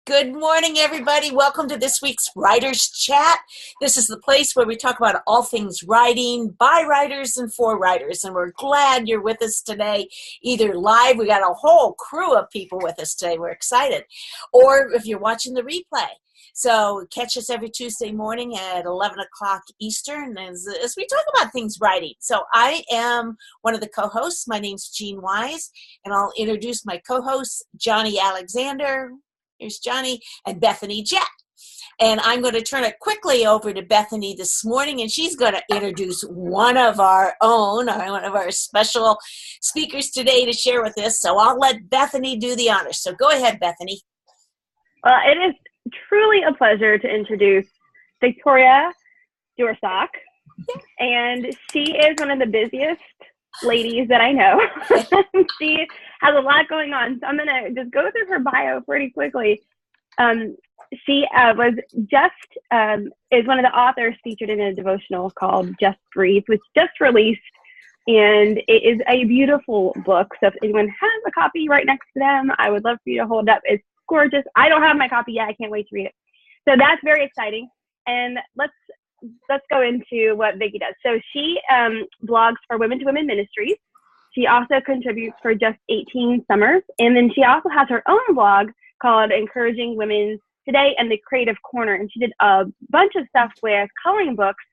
Good morning, everybody. Welcome to this week's Writers Chat. This is the place where we talk about all things writing by writers and for writers. And we're glad you're with us today, either live, we got a whole crew of people with us today. We're excited. Or if you're watching the replay. So catch us every Tuesday morning at 11 o'clock Eastern as we talk about things writing. So I am one of the co-hosts. My name's Jean Wise, and I'll introduce my co-hosts, Johnny Alexander. Here's Johnny and Bethany Jett. And I'm going to turn it quickly over to Bethany this morning, and she's going to introduce one of our own, one of our special speakers today to share with us. So I'll let Bethany do the honors. So go ahead, Bethany. Well, it is truly a pleasure to introduce Victoria Duerstock. And she is one of the busiest ladies that I know. She has a lot going on, so I'm gonna just go through her bio pretty quickly. She was just is one of the authors featured in a devotional called Just Breathe, which just released, and it is a beautiful book. So if anyone has a copy right next to them, I would love for you to hold it up. It's gorgeous. I don't have my copy yet. I can't wait to read it. So that's very exciting. And let's go into what Vicki does. So she blogs for Women to Women Ministries. She also contributes for Just 18 Summers. And then she also has her own blog called Encouraging Women Today and the Creative Corner. And she did a bunch of stuff with coloring books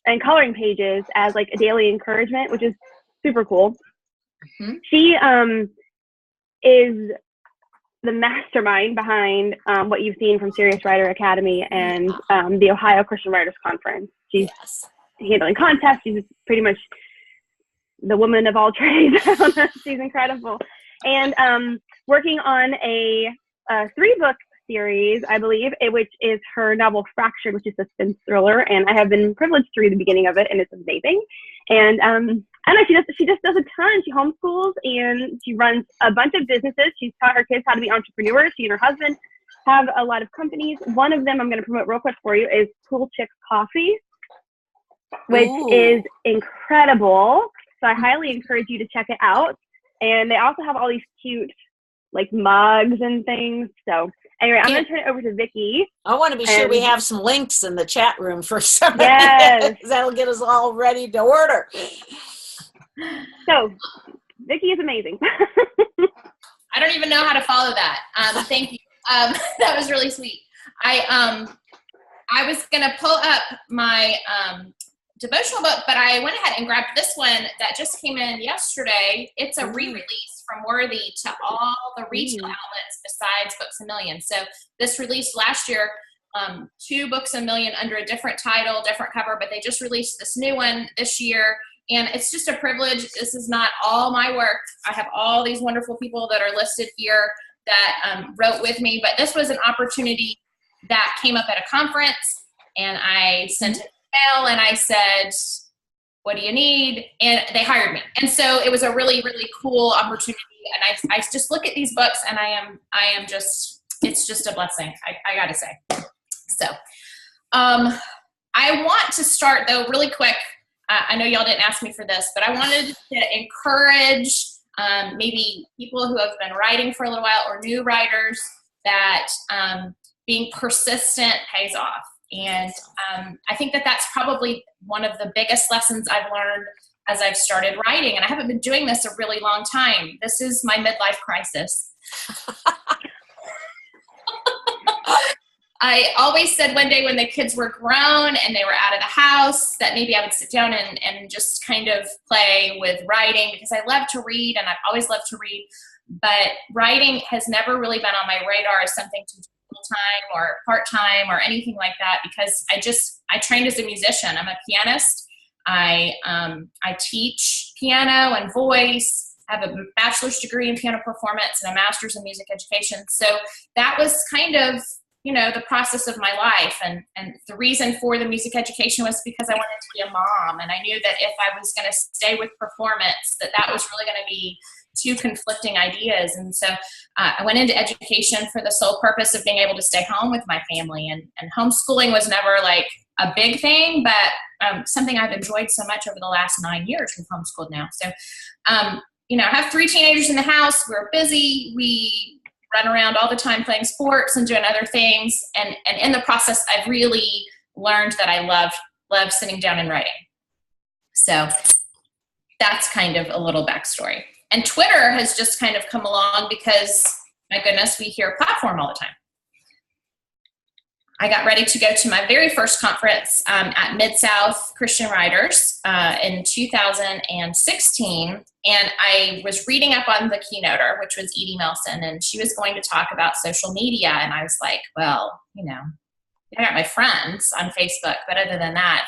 and coloring pages as like a daily encouragement, which is super cool. Mm-hmm. She is the mastermind behind what you've seen from Serious Writer Academy and the Ohio Christian Writers Conference. She's handling contests. She's pretty much the woman of all trades. She's incredible. And working on a 3-book series, I believe, which is her novel Fractured, which is a suspense thriller. And I have been privileged to read the beginning of it, and it's amazing. And I don't know, she just does a ton. She homeschools and she runs a bunch of businesses. She's taught her kids how to be entrepreneurs. She and her husband have a lot of companies. One of them I'm going to promote real quick for you is Cool Chicks Coffee, which is incredible. So I highly encourage you to check it out. And they also have all these cute like mugs and things. So anyway, I'm going to turn it over to Vicki. I want to be sure we have some links in the chat room for somebody. Yes. That'll get us all ready to order. So Vicki is amazing. I don't even know how to follow that. Thank you. That was really sweet. I was going to pull up my devotional book, but I went ahead and grabbed this one that just came in yesterday. It's a re-release from Worthy to all the retail outlets besides Books A Million. So this released last year, 2 Books A Million under a different title, different cover, but they just released this new one this year. And it's just a privilege. This is not all my work. I have all these wonderful people that are listed here that wrote with me, but this was an opportunity that came up at a conference, and I sent an email and I said, what do you need? And they hired me. And so it was a really, really cool opportunity. And I just look at these books and I am just, it's just a blessing. I gotta say. So I want to start though really quick. I know y'all didn't ask me for this, but I wanted to encourage maybe people who have been writing for a little while or new writers that being persistent pays off. And I think that that's probably one of the biggest lessons I've learned as I've started writing. And I haven't been doing this a really long time. This is my midlife crisis. I always said one day when the kids were grown and they were out of the house that maybe I would sit down and just kind of play with writing, because I love to read and I've always loved to read. But writing has never really been on my radar as something to do full-time or part-time or anything like that, because I trained as a musician. I'm a pianist. I teach piano and voice. I have a bachelor's degree in piano performance and a master's in music education. So that was kind of, the process of my life. And the reason for the music education was because I wanted to be a mom. And I knew that if I was going to stay with performance, that was really going to be 2 conflicting ideas. And so I went into education for the sole purpose of being able to stay home with my family. And homeschooling was never like a big thing, but something I've enjoyed so much over the last 9 years. We've homeschooled now. So, I have 3 teenagers in the house. We're busy. We run around all the time playing sports and doing other things. And in the process, I've really learned that I love sitting down and writing. So that's kind of a little backstory. And Twitter has just kind of come along because, my goodness, we hear platform all the time. I got ready to go to my very first conference at Mid-South Christian Writers in 2016. And I was reading up on the keynoter, which was Edie Melson, and she was going to talk about social media. And I was like, well, I got my friends on Facebook, but other than that,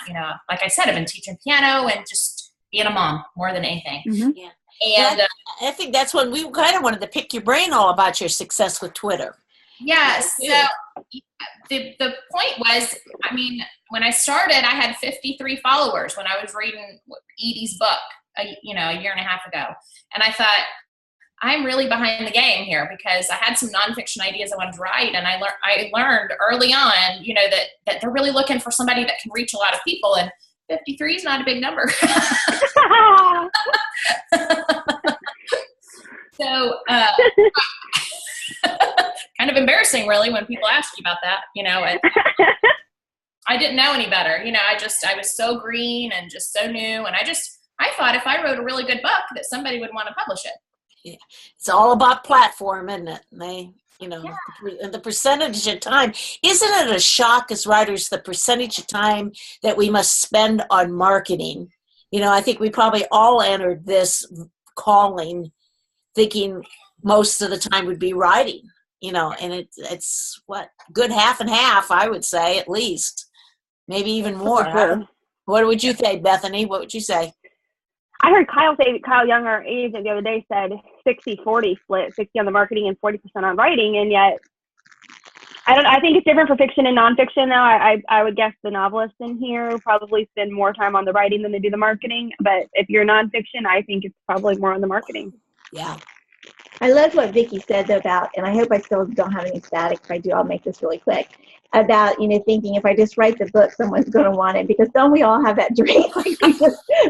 like I said, I've been teaching piano and just being a mom more than anything. Mm-hmm. Yeah. And I think that's when we kind of wanted to pick your brain all about your success with Twitter. Yes. So the point was, when I started, I had 53 followers when I was reading Edie's book, a year and a half ago. And I thought, I'm really behind the game here because I had some nonfiction ideas I wanted to write. And I learned early on, that they're really looking for somebody that can reach a lot of people. And 53 is not a big number. So, kind of embarrassing really when people ask you about that, I didn't know any better. I was so green and just so new. And I thought if I wrote a really good book that somebody would want to publish it. Yeah. It's all about platform, isn't it? The percentage of time. Isn't it a shock as writers, the percentage of time that we must spend on marketing? I think we probably all entered this calling thinking most of the time would be writing, and it's what, good half and half, I would say, at least, maybe even more. Sure. What would you say, Bethany? What would you say? I heard Kyle Young, our agent, the other day said 60-40 split, 60 on the marketing and 40% on writing. And yet, I think it's different for fiction and nonfiction now. I would guess the novelists in here probably spend more time on the writing than they do the marketing. But if you're nonfiction, I think it's probably more on the marketing. Yeah. I love what Vicki said about, and I hope I still don't have any static. If I do, I'll make this really quick, about, thinking if I just write the book, someone's going to want it. Because don't we all have that dream? Like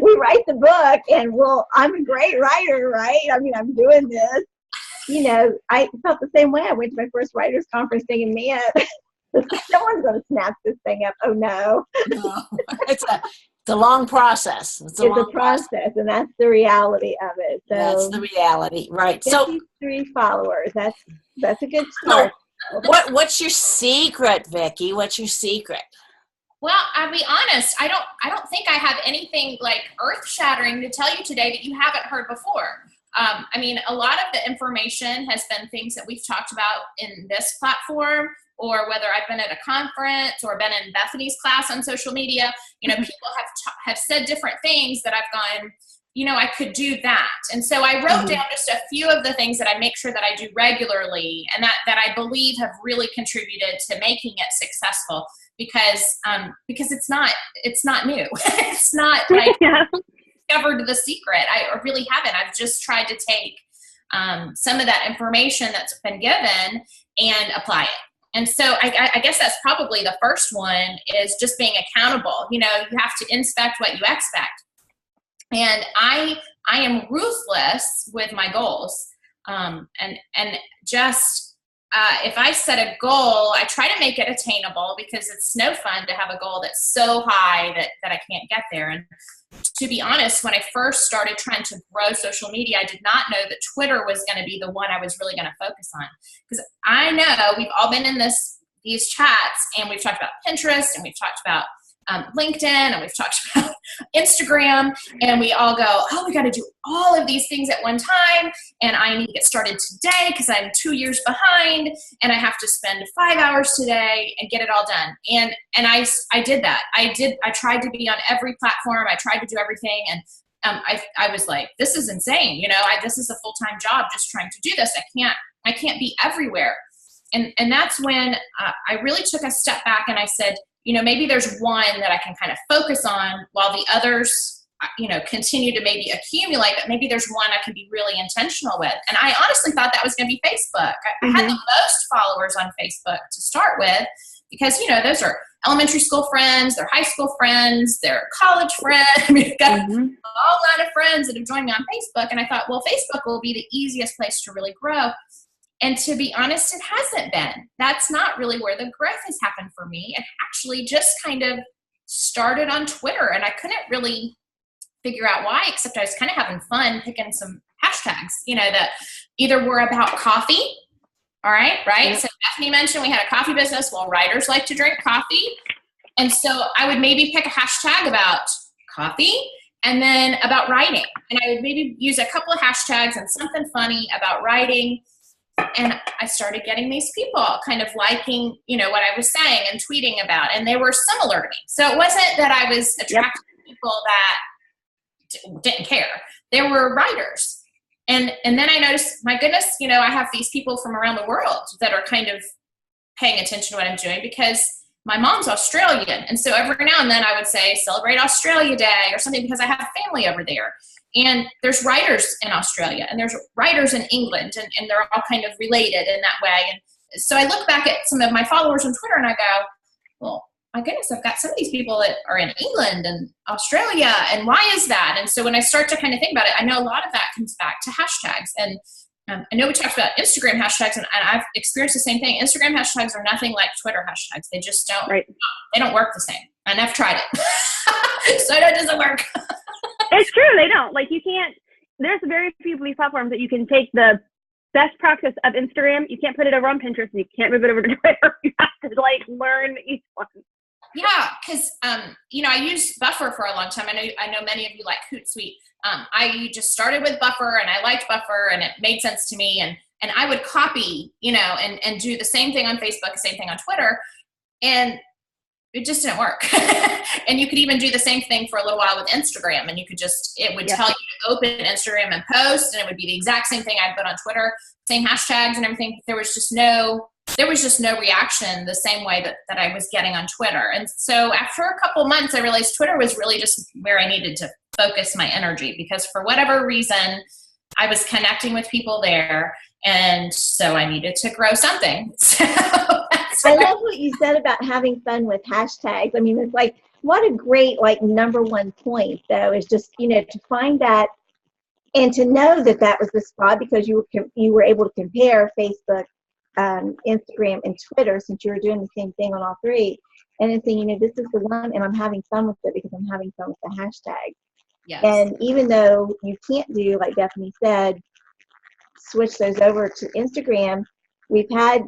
we write the book and I'm a great writer, right? I'm doing this. I felt the same way. I went to my first writers conference thinking, man, someone's going to snap this thing up. Oh no. No. It's a long process. It's a process, and that's the reality of it. So that's the reality, right? 53 followers. That's a good start. So what's your secret, Vicki? What's your secret? Well, I'll be honest. I don't think I have anything like earth-shattering to tell you today that you haven't heard before. A lot of the information has been things that we've talked about in this platform, or whether I've been at a conference or been in Bethany's class on social media. People have said different things that I've gone, I could do that. And so I wrote down just a few of the things that I make sure that I do regularly and that I believe have really contributed to making it successful because it's not new. It's not like discovered the secret. I really haven't. I've just tried to take some of that information that's been given and apply it. And so I guess that's probably the first one, is just being accountable. You have to inspect what you expect. And I am ruthless with my goals. And just if I set a goal, I try to make it attainable, because it's no fun to have a goal that's so high that I can't get there. And to be honest, when I first started trying to grow social media, I did not know that Twitter was going to be the one I was really going to focus on. Because I know we've all been in these chats, and we've talked about Pinterest, and we've talked about LinkedIn, and we've talked about Instagram, and we all go, oh, we got to do all of these things at one time, and I need to get started today because I'm 2 years behind, and I have to spend 5 hours today and get it all done. And I did that. I tried to be on every platform. I tried to do everything, and I was like, this is insane. This is a full-time job just trying to do this. I can't be everywhere. And that's when I really took a step back, and I said, maybe there's one that I can kind of focus on while the others, continue to maybe accumulate, but maybe there's one I can be really intentional with. And I honestly thought that was going to be Facebook. I had the most followers on Facebook to start with, because, those are elementary school friends, they're high school friends, they're college friends. We've got a lot of friends that have joined me on Facebook. And I thought, well, Facebook will be the easiest place to really grow. And to be honest, it hasn't been. That's not really where the growth has happened for me. It actually just kind of started on Twitter, and I couldn't really figure out why, except I was kind of having fun picking some hashtags, that either were about coffee. All right. Right. So Bethany mentioned we had a coffee business. Well, writers like to drink coffee. And so I would maybe pick a hashtag about coffee and then about writing. And I would maybe use a couple of hashtags and something funny about writing. And I started getting these people kind of liking, what I was saying and tweeting about, and they were similar to me. So it wasn't that I was attracted to people that didn't care. They were writers. And then I noticed, my goodness, I have these people from around the world that are kind of paying attention to what I'm doing, because my mom's Australian. And so every now and then I would say, celebrate Australia Day or something, because I have family over there. And there's writers in Australia and there's writers in England, and they're all kind of related in that way. And so I look back at some of my followers on Twitter and I go, well, my goodness, I've got some of these people that are in England and Australia, and why is that? And so when I start to kind of think about it, I know a lot of that comes back to hashtags. And I know we talked about Instagram hashtags, and I've experienced the same thing. Instagram hashtags are nothing like Twitter hashtags. They just don't, They don't work the same. And I've tried it. So it doesn't work. It's true. They don't. Like, you can't, there's very few of these platforms that you can take the best practice of Instagram. You can't put it over on Pinterest, and you can't move it over to Twitter. You have to learn each one. Yeah, because I used Buffer for a long time. I know many of you like Hootsuite. I just started with Buffer, and I liked Buffer, and it made sense to me. And I would copy, and do the same thing on Facebook, the same thing on Twitter, and it just didn't work. And you could even do the same thing for a little while with Instagram, and it would tell you to open Instagram and post, and it would be the exact same thing I'd put on Twitter, same hashtags and everything. There was just no reaction the same way that I was getting on Twitter. And so after a couple months, I realized Twitter was really just where I needed to focus my energy, because for whatever reason, I was connecting with people there. And so I needed to grow something. So I love what you said about having fun with hashtags. I mean, it's like, what a great, number one point, though, is just, to find that and to know that was the spot, because you were able to compare Facebook, Instagram, and Twitter, since you were doing the same thing on all three, and then saying, this is the one, and I'm having fun with it because I'm having fun with the hashtag. Yes. And even though you can't do, like Bethany said, switch those over to Instagram, we've had,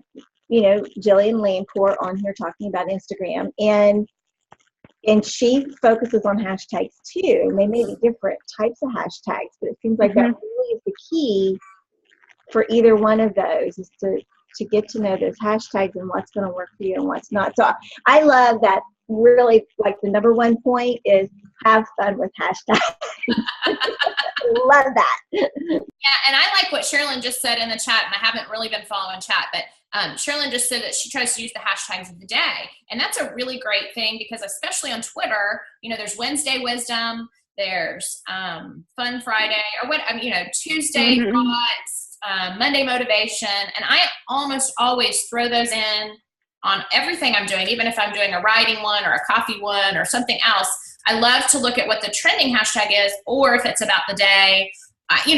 Jillian Landcourt on here talking about Instagram, and she focuses on hashtags too. And they may be different types of hashtags, but it seems like that really is the key for either one of those, is to get to know those hashtags and what's going to work for you and what's not. So I love that. Really, the number one point is have fun with hashtags. Love that. Yeah, and I like what Sherilyn just said in the chat, and I haven't really been following chat, but Sherilyn just said that she tries to use the hashtags of the day. And that's a really great thing, because especially on Twitter, there's Wednesday Wisdom, there's Fun Friday, or Tuesday Thoughts, Monday Motivation, and I almost always throw those in on everything I'm doing, even if I'm doing a writing one or a coffee one or something else. I love to look at what the trending hashtag is, or if it's about the day,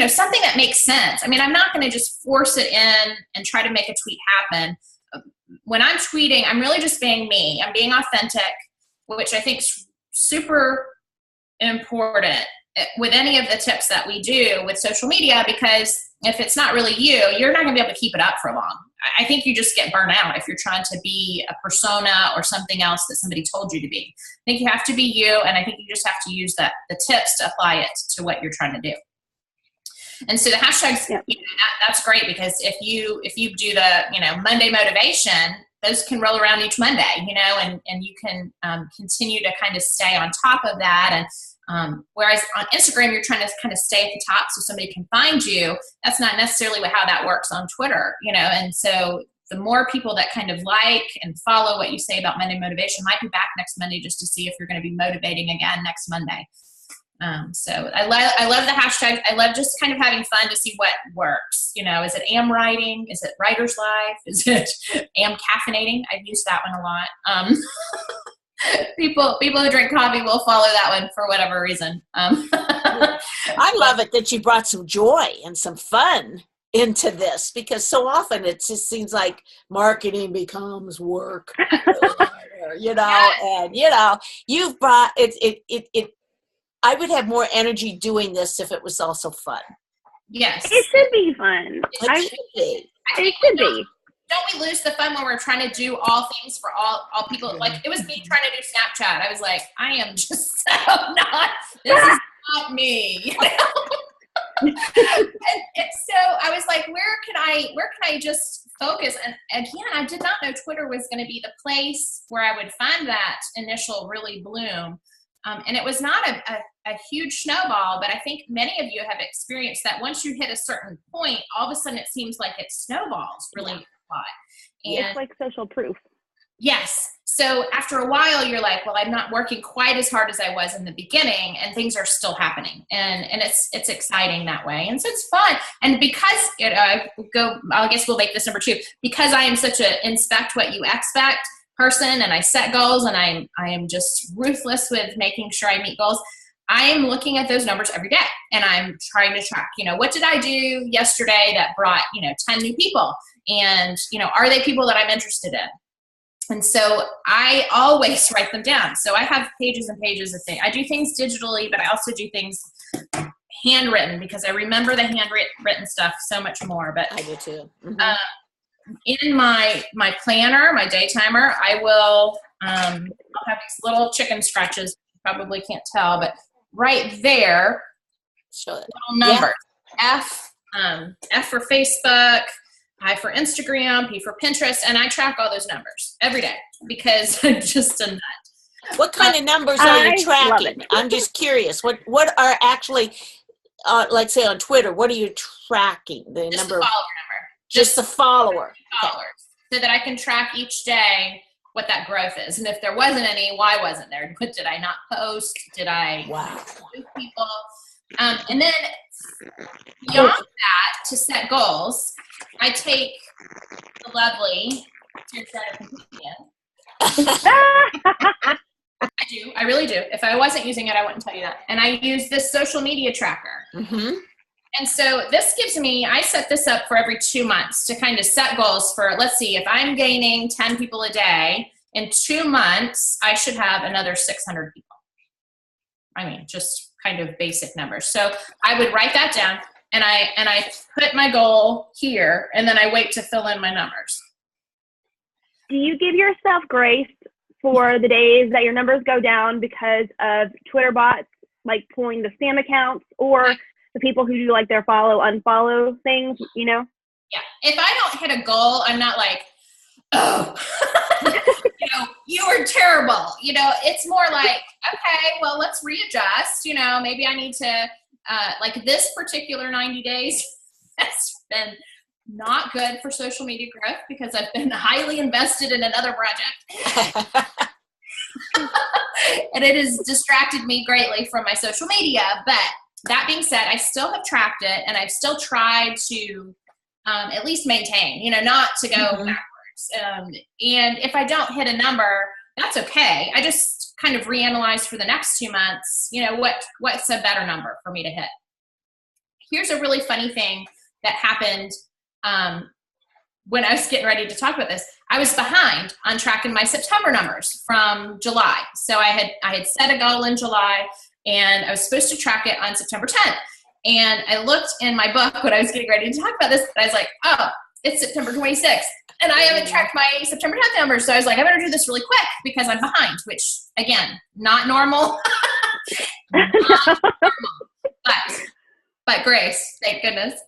something that makes sense. I mean, I'm not going to just force it in and try to make a tweet happen. When I'm tweeting, I'm really just being me. I'm being authentic, which I think is super important with any of the tips that we do with social media, because if it's not really you, you're not going to be able to keep it up for long. I think you just get burnt out if you're trying to be a persona or something else that somebody told you to be. I think you have to be you, and I think you just have to use the tips to apply it to what you're trying to do. And so the hashtags, that's great, because if you do the Monday motivation, those can roll around each Monday, and you can continue to kind of stay on top of that. And whereas on Instagram, you're trying to kind of stay at the top so somebody can find you. That's not necessarily how that works on Twitter, and so the more people that kind of like and follow what you say about Monday motivation might be back next Monday just to see if you're going to be motivating again next Monday. So I love the hashtags. I love just kind of having fun to see what works. Is it am writing? Is it writer's life? Is it am caffeinating? I've used that one a lot. People who drink coffee will follow that one for whatever reason. I love it that you brought some joy and some fun into this? Because so often it just seems like marketing becomes work, you know, and you know, you've brought it. I would have more energy doing this if it was also fun. Yes. It should be fun. It should be. It should be. Don't we lose the fun when we're trying to do all things for all people? Like, it was me trying to do Snapchat. I was like, I am just so not, this is not me. and so I was like, where can I just focus? And again, I did not know Twitter was going to be the place where I would find that initial really bloom. And it was not a huge snowball, but I think many of you have experienced that once you hit a certain point, all of a sudden it seems like it snowballs really a lot. And It's like social proof. yes. So after a while, you're like, well, I'm not working quite as hard as I was in the beginning, and things are still happening. And it's exciting that way. And so it's fun. And because I guess we'll make this number 2, because I am such a inspect what you expect person, and I set goals, and I am just ruthless with making sure I meet goals. I am looking at those numbers every day, and I'm trying to track, what did I do yesterday that brought, 10 new people? And, are they people that I'm interested in? And so I always write them down. So I have pages and pages of things. I do things digitally, but I also do things handwritten because I remember the handwritten stuff so much more. But I do too. Mm-hmm. In my planner, my day timer, I will I'll have these little chicken scratches. You probably can't tell, but right there, little numbers. Yeah. F for Facebook, I for Instagram, P for Pinterest, and I track all those numbers every day because I'm just a nut. What kind of numbers are you tracking? I'm just curious. What are actually, like say on Twitter, what are you tracking? The just number. The follower number. Just the follower. Followers, so that I can track each day what that growth is. And if there wasn't any, why wasn't there? What did I not post? Did I lose people? And then beyond that, to set goals, I take the lovely I do. I really do. If I wasn't using it, I wouldn't tell you that. And I use this social media tracker. Mm-hmm. And so this gives me, I set this up for every 2 months to kind of set goals for, let's see, if I'm gaining 10 people a day, in 2 months, I should have another 600 people. I mean, just kind of basic numbers. So I would write that down, and I put my goal here, and then I wait to fill in my numbers. Do you give yourself grace for the days that your numbers go down because of Twitter bots, like pulling the spam accounts, or the people who do like their follow, unfollow things, Yeah. If I don't hit a goal, I'm not like, oh, you were terrible. It's more like, okay, well, let's readjust. Maybe I need to, like this particular 90 days has been not good for social media growth because I've been highly invested in another project. And it has distracted me greatly from my social media. But that being said, I still have tracked it, and I've still tried to at least maintain, not to go backwards. And if I don't hit a number, that's okay. I just kind of reanalyze for the next 2 months, what's a better number for me to hit. Here's a really funny thing that happened when I was getting ready to talk about this. I was behind on tracking my September numbers from July. So I had set a goal in July, and I was supposed to track it on September 10th. And I looked in my book when I was getting ready to talk about this, and I was like, oh, it's September 26th. And I haven't tracked my September 10th numbers. So I was like, I better do this really quick because I'm behind, which, again, not normal. Not normal. But grace, thank goodness.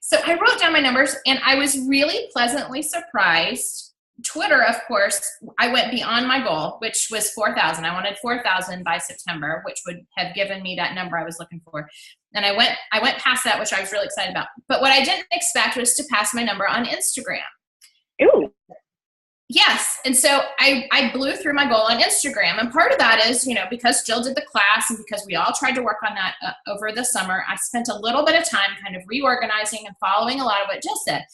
So I wrote down my numbers, and I was really pleasantly surprised. Twitter, of course, I went beyond my goal, which was 4,000. I wanted 4,000 by September, which would have given me that number I was looking for. And I went past that, which I was really excited about. But what I didn't expect was to pass my number on Instagram. Ooh. Yes. And so I blew through my goal on Instagram. And part of that is, because Jill did the class and because we all tried to work on that over the summer, I spent a little bit of time kind of reorganizing and following a lot of what Jill said.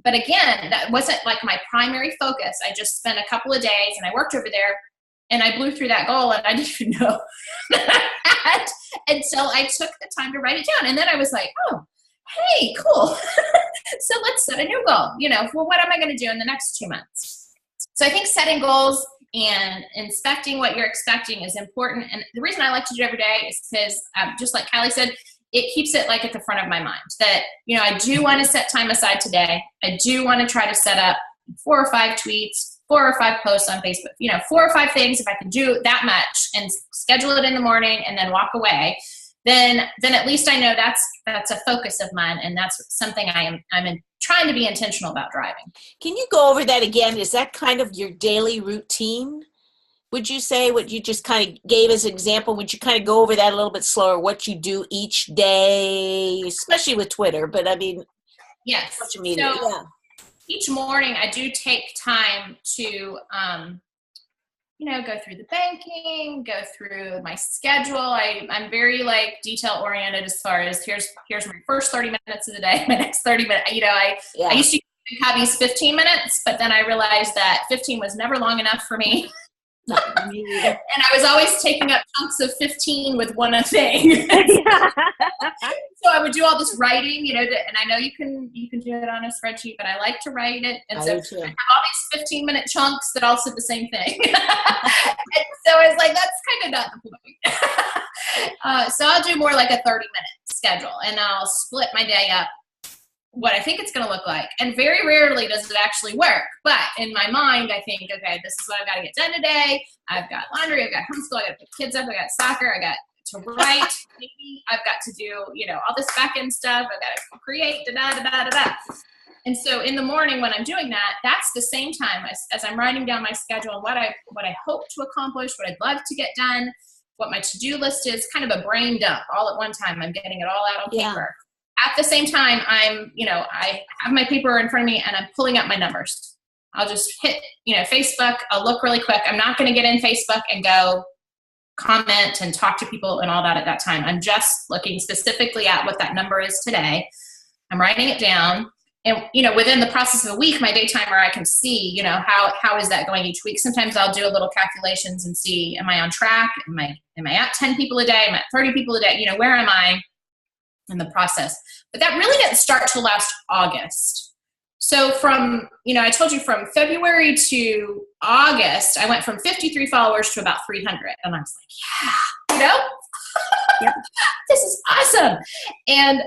But again, that wasn't like my primary focus. I just spent a couple of days and I worked over there, and I blew through that goal, and I didn't even know that until I took the time to write it down. And then I was like, oh, hey, cool. So let's set a new goal. For what am I going to do in the next 2 months? So I think setting goals and inspecting what you're expecting is important. And the reason I like to do it every day is because, just like Kylie said, it keeps it like at the front of my mind that, I do want to set time aside today. I do want to try to set up 4 or 5 tweets, 4 or 5 posts on Facebook, 4 or 5 things. If I can do that much and schedule it in the morning and then walk away, then at least I know that's a focus of mine, and that's something I'm trying to be intentional about driving. Can you go over that again? Is that kind of your daily routine? Would you say what you just kind of gave as an example? Would you kind of go over that a little bit slower, what you do each day, especially with Twitter, but I mean, yes. Social media. So yeah. Each morning I do take time to, go through the banking, go through my schedule. I'm very detail oriented as far as here's my first 30 minutes of the day, my next 30 minutes. I used to have these 15 minutes, but then I realized that 15 was never long enough for me. And I was always taking up chunks of 15 with one thing. So I would do all this writing, and I know you can do it on a spreadsheet, but I like to write it. And so I have all these 15-minute chunks that all said the same thing. And so I was like, that's kind of not the point. So I'll do more like a 30-minute schedule, and I'll split my day up what I think it's going to look like. And very rarely does it actually work. But in my mind, I think, okay, this is what I've got to get done today. I've got laundry, I've got homeschool, I've got to pick kids up, I've got soccer, I got to write, maybe I've got to do, all this back end stuff, I've got to create, da-da-da-da-da-da. And so in the morning when I'm doing that, that's the same time as I'm writing down my schedule and what I hope to accomplish, what I'd love to get done, what my to-do list is, kind of a brain dump all at one time. I'm getting it all out on paper. At the same time, I have my paper in front of me and I'm pulling up my numbers. I'll just hit, Facebook. I'll look really quick. I'm not going to get in Facebook and go comment and talk to people and all that at that time. I'm just looking specifically at what that number is today. I'm writing it down. And, within the process of a week, my day timer, I can see, how is that going each week? Sometimes I'll do a little calculations and see, am I on track? Am I at 10 people a day? Am I at 30 people a day? Where am I in the process? But that really didn't start till last August. So from, I told you from February to August, I went from 53 followers to about 300. And I was like, yep. This is awesome. And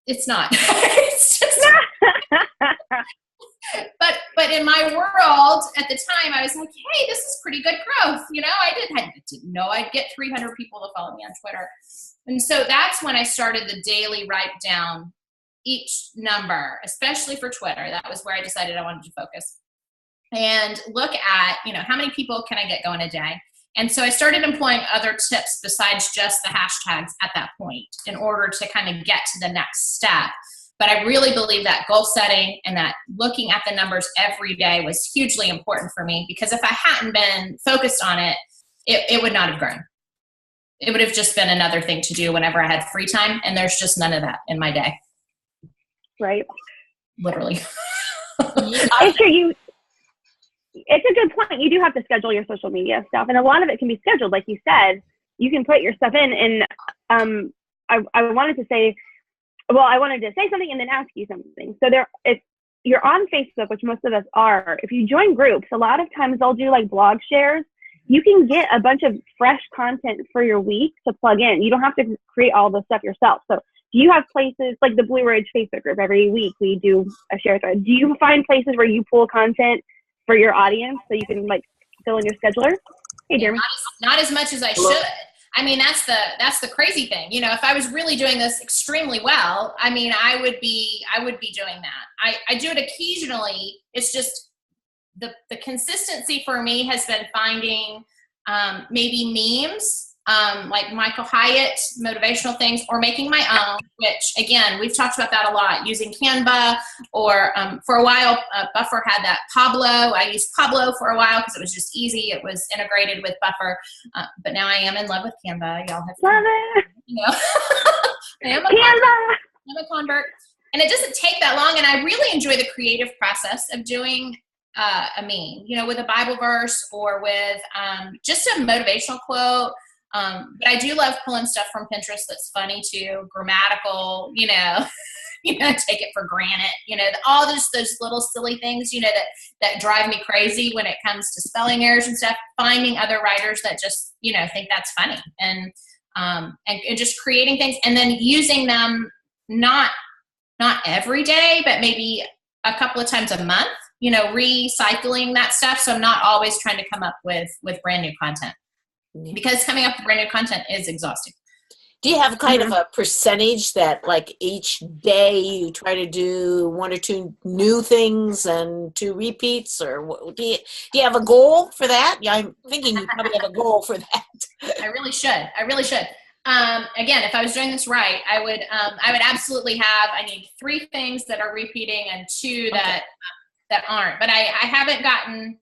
it's not. It's just but in my world at the time, I was like, hey, this is pretty good growth. I didn't know I'd get 300 people to follow me on Twitter. And so that's when I started the daily write down each number, especially for Twitter. That was where I decided I wanted to focus and look at, how many people can I get going a day? And so I started employing other tips besides just the hashtags at that point in order to kind of get to the next step. But I really believe that goal setting and that looking at the numbers every day was hugely important for me, because if I hadn't been focused on it, it would not have grown. It would have just been another thing to do whenever I had free time, and there's just none of that in my day. Right. Literally. It's true. It's a good point. You do have to schedule your social media stuff, and a lot of it can be scheduled. Like you said, you can put your stuff in, and I wanted to say something and then ask you something. So if you're on Facebook, which most of us are, if you join groups, a lot of times they'll do like blog shares. You can get a bunch of fresh content for your week to plug in. You don't have to create all the stuff yourself. So do you have places like the Blue Ridge Facebook group? Every week we do a share thread. Do you find places where you pull content for your audience so you can like fill in your scheduler? Hey, Jeremy. Not as much as I should. I mean, that's the crazy thing. If I was really doing this extremely well, I mean, I would be doing that. I do it occasionally. It's just the consistency for me has been finding maybe memes, like Michael Hyatt, motivational things, or making my own, which again, we've talked about that a lot, using Canva, or for a while, Buffer had that Pablo. I used Pablo for a while because it was just easy. It was integrated with Buffer, but now I am in love with Canva. Y'all have love it. I am a convert, and it doesn't take that long, and I really enjoy the creative process of doing a meme, with a Bible verse or with just a motivational quote. But I do love pulling stuff from Pinterest that's funny too, grammatical, take it for granted, all those little silly things, that drive me crazy when it comes to spelling errors and stuff, finding other writers that just, think that's funny and just creating things and then using them, not every day, but maybe a couple of times a month, recycling that stuff. So I'm not always trying to come up with brand new content because coming up with brand new content is exhausting. Do you have kind of a percentage that like each day you try to do 1 or 2 new things and 2 repeats, or do you have a goal for that? Yeah, I'm thinking you probably have a goal for that. I really should. Again, if I was doing this right, I would absolutely I need 3 things that are repeating and 2 that aren't. But I haven't gotten.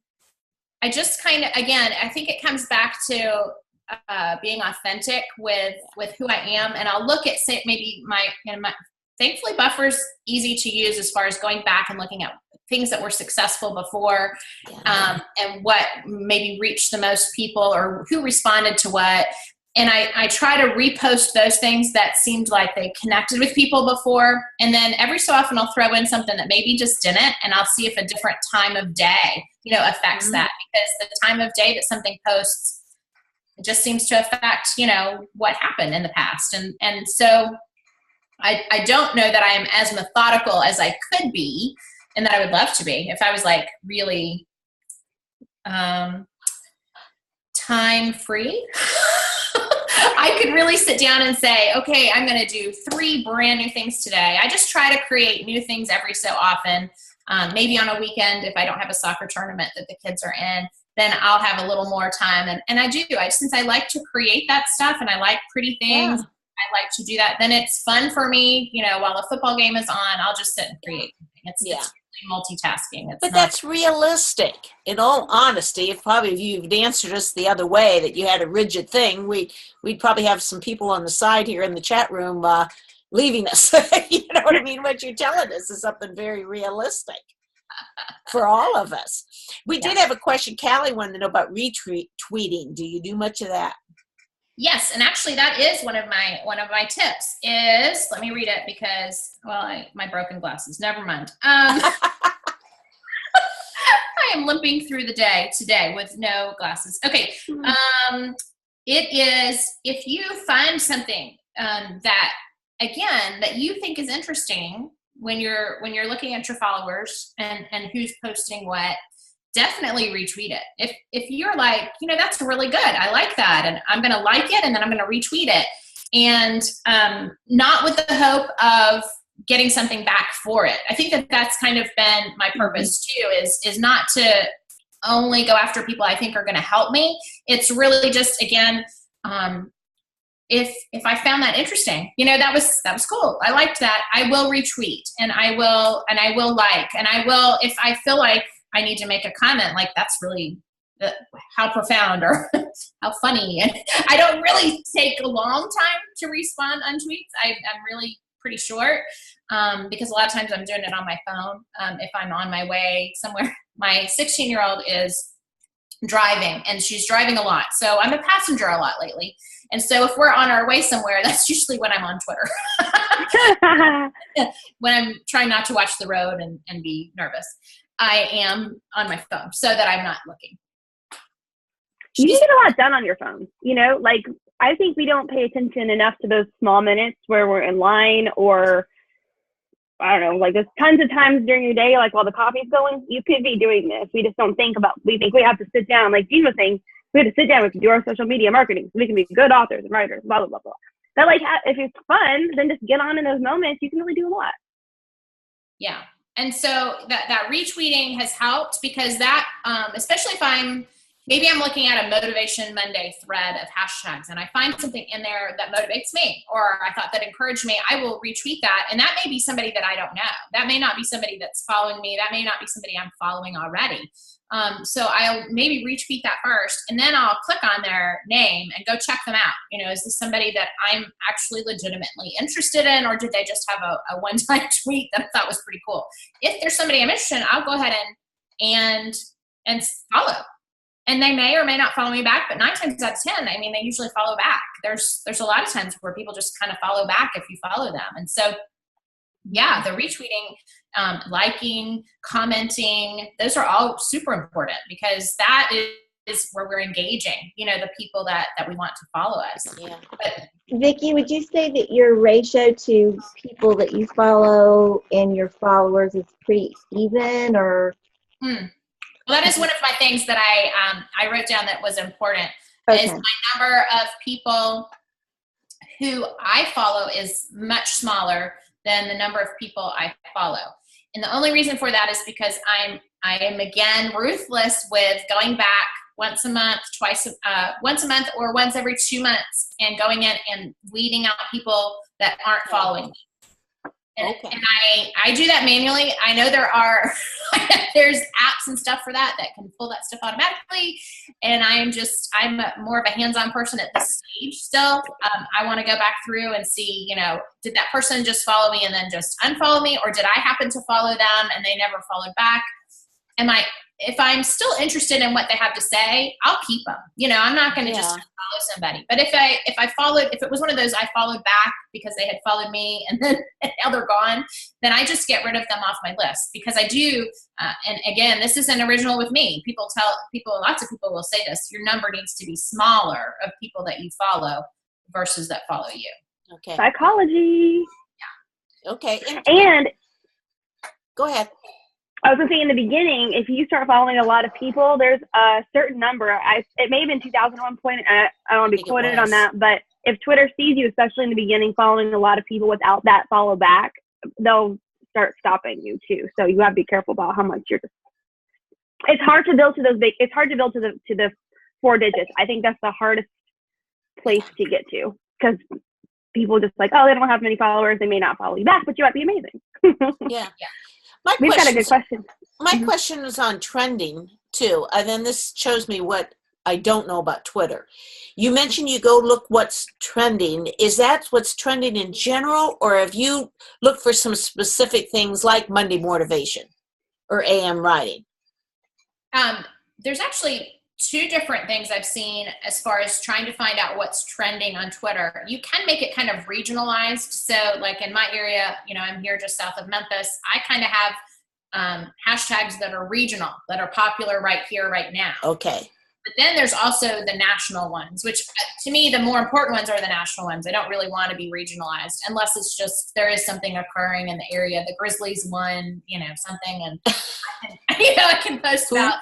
I just kind of, again, I think it comes back to being authentic with who I am, and I'll look at say maybe my thankfully Buffer's easy to use as far as going back and looking at things that were successful before, and what maybe reached the most people or who responded to what. And I try to repost those things that seemed like they connected with people before. And then every so often I'll throw in something that maybe just didn't, and I'll see if a different time of day, affects that, because the time of day that something posts, it just seems to affect, what happened in the past. And so I don't know that I am as methodical as I could be and that I would love to be if I was like really time free. I could really sit down and say, okay, I'm going to do 3 brand new things today. I just try to create new things every so often. Maybe on a weekend, if I don't have a soccer tournament that the kids are in, then I'll have a little more time. And I do. Since I like to create that stuff and I like pretty things, I like to do that. Then it's fun for me, while the football game is on, I'll just sit and create. It's really multitasking. But that's realistic. In all honesty, if you'd answered us the other way, that you had a rigid thing, we'd probably have some people on the side here in the chat room leaving us. You know what I mean? What you're telling us is something very realistic for all of us. We did have a question. Callie wanted to know about retweeting. Do you do much of that? Yes, and actually that is one of my tips is, let me read it because, my broken glasses, never mind. I am limping through the day today with no glasses. Okay, it is, if you find something that you think is interesting when you're looking at your followers and who's posting what, definitely retweet it. If you're like, that's really good, I like that, and I'm going to like it, and then I'm going to retweet it, and not with the hope of getting something back for it. I think that's kind of been my purpose too, is not to only go after people I think are going to help me. It's really just, again, if I found that interesting, that was cool, I liked that, I will retweet, and I will like, and I will, if I feel like I need to make a comment, like that's really how profound or how funny. And I don't really take a long time to respond on tweets. I'm really pretty short, because a lot of times I'm doing it on my phone. If I'm on my way somewhere, my 16-year-old is driving, and she's driving a lot. So I'm a passenger a lot lately. And so if we're on our way somewhere, that's usually when I'm on Twitter. When I'm trying not to watch the road and be nervous, I am on my phone so that I'm not looking. You can get a lot done on your phone. Like, I think we don't pay attention enough to those small minutes where we're in line, or I don't know, like there's tons of times during your day, like while the coffee's going, you could be doing this. We just don't think we think we have to sit down, like Jean was saying, we have to sit down, we have to do our social media marketing so we can be good authors and writers, blah, blah, blah, blah. But like, if it's fun, then just get on in those moments. You can really do a lot. Yeah. And so that retweeting has helped, because that, especially if maybe I'm looking at a Motivation Monday thread of hashtags, and I find something in there that motivates me, or I thought that encouraged me, I will retweet that. And that may be somebody that I don't know. That may not be somebody that's following me. That may not be somebody I'm following already. So I'll maybe retweet that first, and then I'll click on their name and go check them out. Is this somebody that I'm actually legitimately interested in, or did they just have a one-time tweet that I thought was pretty cool? If there's somebody I'm interested in, I'll go ahead and follow. And they may or may not follow me back, but 9 times out of 10, I mean, they usually follow back. There's a lot of times where people just kind of follow back if you follow them. And so, yeah, the retweeting, liking, commenting, those are all super important, because that is where we're engaging, the people that we want to follow us. Yeah. But, Vicki, would you say that your ratio to people that you follow and your followers is pretty even, or? well, that is one of my things that I wrote down that was important. Okay. Is my number of people who I follow is much smaller than the number of people I follow. And the only reason for that is because I am again ruthless with going back once a month, once a month, or once every 2 months, and going in and weeding out people that aren't following me. And I do that manually. I know there's apps and stuff for that can pull that stuff automatically. And I'm more of a hands-on person at this stage still. I want to go back through and see, did that person just follow me and then just unfollow me? Or did I happen to follow them and they never followed back? If I'm still interested in what they have to say, I'll keep them. I'm not going to just follow somebody. But if it was one of those I followed back because they had followed me and then now they're gone, then I just get rid of them off my list, because I do. And again, this isn't original with me. Lots of people will say this: your number needs to be smaller of people that you follow versus that follow you. Okay. Psychology. Yeah. Okay. And go ahead. I was going to say, in the beginning, if you start following a lot of people, there's a certain number. It may have been 2001 point. I don't want to be quoted on that, but if Twitter sees you, especially in the beginning, following a lot of people without that follow back, they'll start stopping you too. So you have to be careful about how much you're. It's hard to build to those big. It's hard to build to the 4 digits. I think that's the hardest place to get to, because people just like, oh, they don't have many followers, they may not follow you back, but you might be amazing. Yeah. We've got a good question. My question is on trending too, and then this shows me what I don't know about Twitter. You mentioned you go look what's trending. Is that what's trending in general, or have you looked for some specific things like Monday motivation or AM writing? There's actually 2 different things I've seen as far as trying to find out what's trending on Twitter. You can make it kind of regionalized. So like in my area, I'm here just south of Memphis. I kind of have hashtags that are regional, that are popular right here, right now. Okay. But then there's also the national ones, which to me, the more important ones are the national ones. I don't really want to be regionalized unless it's just there is something occurring in the area. The Grizzlies won, something, and I can post about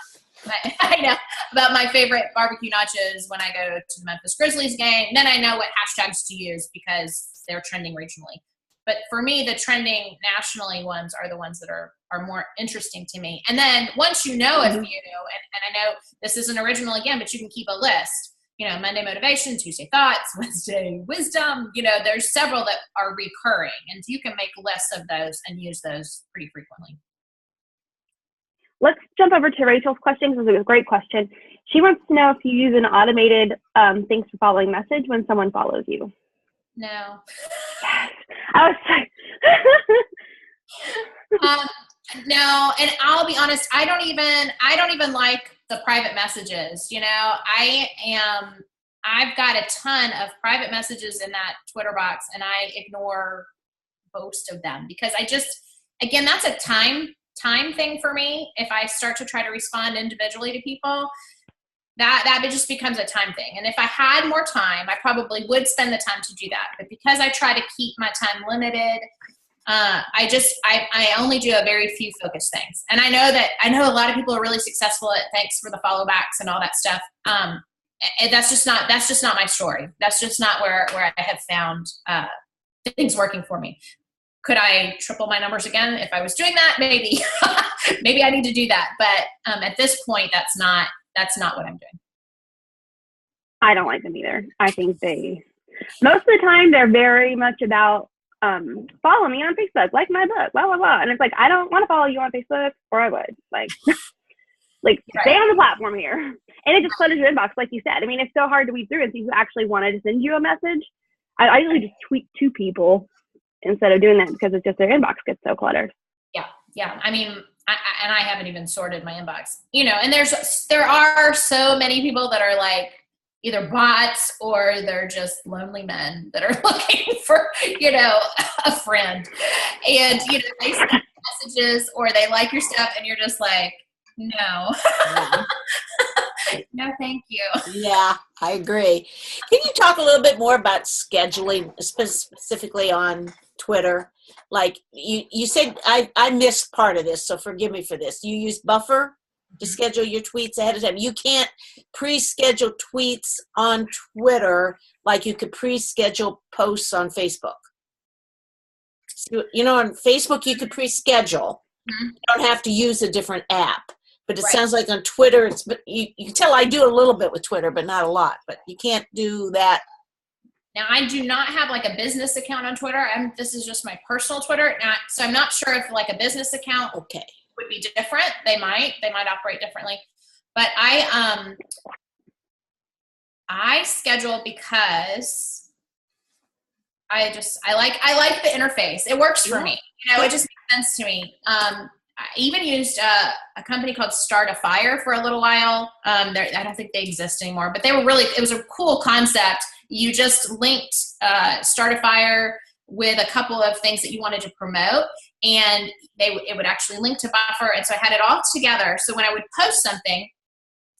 about my favorite barbecue nachos when I go to the Memphis Grizzlies game. Then I know what hashtags to use because they're trending regionally. But for me, the trending nationally ones are the ones that are more interesting to me. And then once you know a few, and I know this isn't original again, but you can keep a list. Monday motivation, Tuesday thoughts, Wednesday wisdom. There's several that are recurring, and you can make lists of those and use those pretty frequently. Let's jump over to Rachel's question, because it was a great question. She wants to know if you use an automated thanks for following message when someone follows you. No. Yes. I was like, no, and I'll be honest, I don't even like the private messages. I've got a ton of private messages in that Twitter box, and I ignore most of them because again, that's a time thing for me. If I start to try to respond individually to people, that just becomes a time thing. And if I had more time, I probably would spend the time to do that. But because I try to keep my time limited, I only do a very few focused things. And I know a lot of people are really successful at thanks for the follow backs and all that stuff. That's just not my story. That's just not where I have found things working for me. Could I triple my numbers again if I was doing that? Maybe. Maybe I need to do that. But at this point, that's not what I'm doing. I don't like them either. I think most of the time, they're very much about follow me on Facebook, like my book, blah, blah, blah. And it's like, I don't want to follow you on Facebook, or I would. Like right. Stay on the platform here. And it just clutters your inbox, like you said. I mean, it's so hard to weed through and see who actually wanted to send you a message. I usually just tweet to people instead of doing that because it's just their inbox gets so cluttered. Yeah. I mean, and I haven't even sorted my inbox, and there are so many people that are like either bots or they're just lonely men that are looking for, a friend. And, they send messages or they like your stuff and you're just like, no. Yeah. No, thank you. Yeah, I agree. Can you talk a little bit more about scheduling, specifically on Twitter? Like you said, I missed part of this, so forgive me for this. You use Buffer to schedule your tweets ahead of time. You can't pre-schedule tweets on Twitter like you could pre-schedule posts on Facebook. So, on Facebook you could pre-schedule. Mm-hmm. You don't have to use a different app. But it Right. sounds like on Twitter, you can tell I do a little bit with Twitter, but not a lot. But you can't do that. Now, I do not have like a business account on Twitter. This is just my personal Twitter. So I'm not sure if like a business account Okay. would be different. They might operate differently. But I schedule because I like the interface. It works for me. It just makes sense to me. I even used a company called Start a Fire for a little while. I don't think they exist anymore, but it was a cool concept. You just linked Start a Fire with a couple of things that you wanted to promote, and it would actually link to Buffer. And so I had it all together. So when I would post something,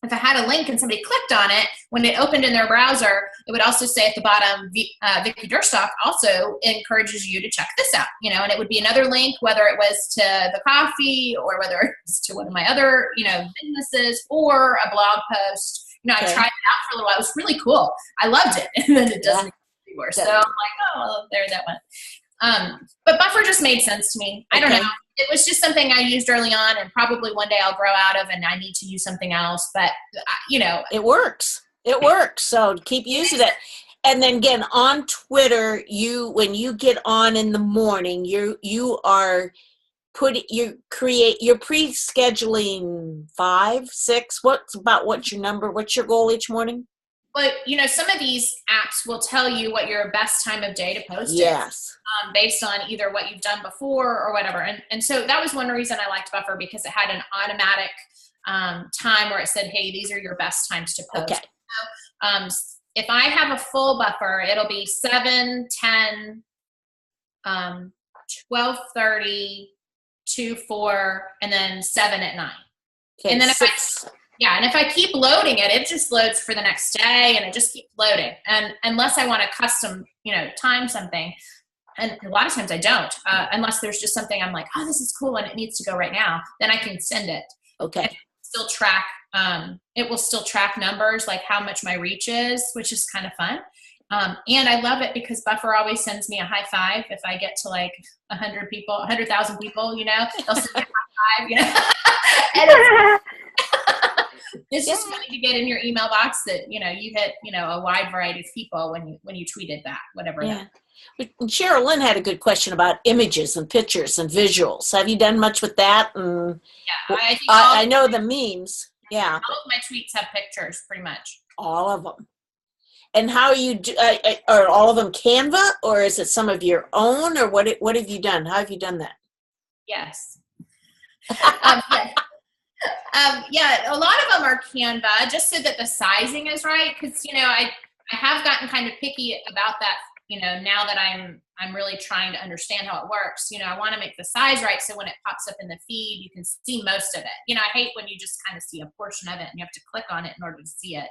if I had a link and somebody clicked on it, when it opened in their browser, it would also say at the bottom, Vicki Durstock also encourages you to check this out, and it would be another link, whether it was to the coffee or whether it was to one of my other, businesses or a blog post. I tried it out for a little while. It was really cool. I loved it. And then it doesn't anymore. So I'm like, oh, there that went. But Buffer just made sense to me. I don't know. It was just something I used early on, and probably one day I'll grow out of and I need to use something else. But, It works. It works. So keep using it. And then again, on Twitter, when you get on in the morning, you're pre-scheduling 5, 6. What's your number? What's your goal each morning? But, some of these apps will tell you what your best time of day to post Yes. is, based on either what you've done before or whatever. And so that was one reason I liked Buffer, because it had an automatic time where it said, hey, these are your best times to post. Okay. So, if I have a full buffer, it'll be 7, 10, 12:30, 2, 4, and then 7 at 9. Okay, And then if I keep loading it, it just loads for the next day, and it just keeps loading. And unless I want to custom, time something, and a lot of times I don't, unless there's just something I'm like, oh, this is cool and it needs to go right now, then I can send it. Okay. And it will still track numbers, like how much my reach is, which is kind of fun. And I love it because Buffer always sends me a high five if I get to like 100,000 people, they'll send me a high five, And it's just funny to get in your email box that, you hit, a wide variety of people when you tweeted that, whatever. Yeah. Cheryl Lynn had a good question about images and pictures and visuals. Have you done much with that? Yeah, I know the memes. Yeah. All of my tweets have pictures, pretty much. All of them. And how you are all of them Canva, or is it some of your own, or what have you done? How have you done that? Yes. Yeah, a lot of them are Canva, just so that the sizing is right. Because I have gotten kind of picky about that. Now that I'm really trying to understand how it works. I want to make the size right so when it pops up in the feed, you can see most of it. I hate when you just kind of see a portion of it and you have to click on it in order to see it.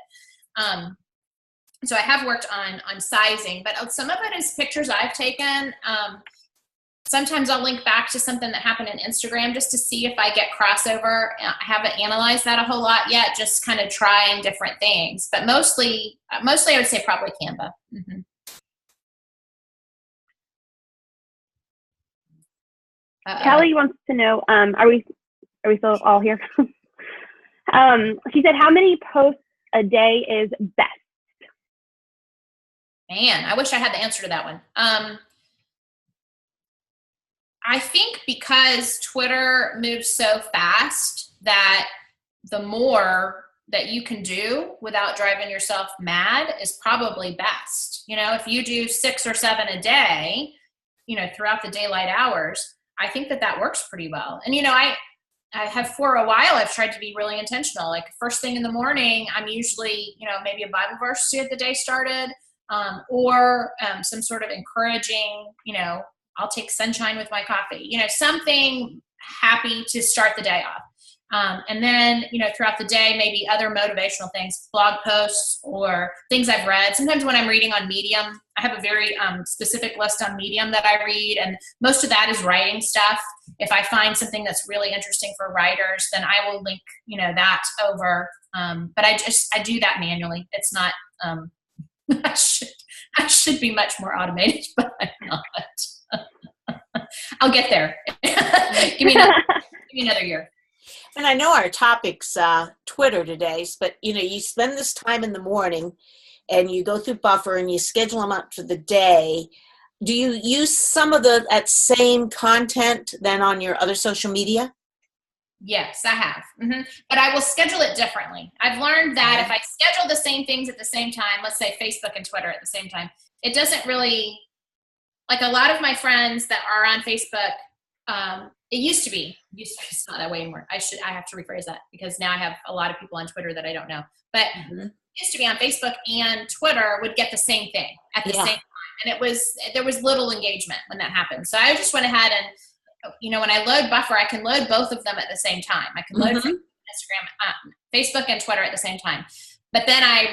So I have worked on sizing, but some of it is pictures I've taken. Sometimes I'll link back to something that happened in Instagram just to see if I get crossover. I haven't analyzed that a whole lot yet, just kind of trying different things. But mostly I would say probably Canva. Mm-hmm. Kelly wants to know, are we still all here? She said, how many posts a day is best? Man, I wish I had the answer to that one. I think because Twitter moves so fast that the more that you can do without driving yourself mad is probably best. If you do 6 or 7 a day, throughout the daylight hours, I think that works pretty well. And, have for a while, I've tried to be really intentional. Like first thing in the morning, I'm usually, maybe a Bible verse to get the day started, or some sort of encouraging, I'll take sunshine with my coffee, something happy to start the day off. And then, throughout the day, maybe other motivational things, blog posts or things I've read. Sometimes when I'm reading on Medium, I have a very specific list on Medium that I read, and most of that is writing stuff. If I find something that's really interesting for writers, then I will link, that over. But I do that manually. It's not, I should be much more automated, but I'm not. I'll get there. Give me another year. And I know our topic's Twitter today, but you spend this time in the morning and you go through Buffer and you schedule them up for the day. Do you use some of that same content then on your other social media? Yes, I have. Mm-hmm. But I will schedule it differently. I've learned that if I schedule the same things at the same time, let's say Facebook and Twitter at the same time, it doesn't really, like a lot of my friends that are on Facebook, it used to be, it's not that way anymore. I have to rephrase that because now I have a lot of people on Twitter that I don't know. But it used to be on Facebook and Twitter would get the same thing at the same time. And there was little engagement when that happened. So I just went ahead and, when I load Buffer, I can load both of them at the same time. I can load Instagram, Facebook and Twitter at the same time. But then I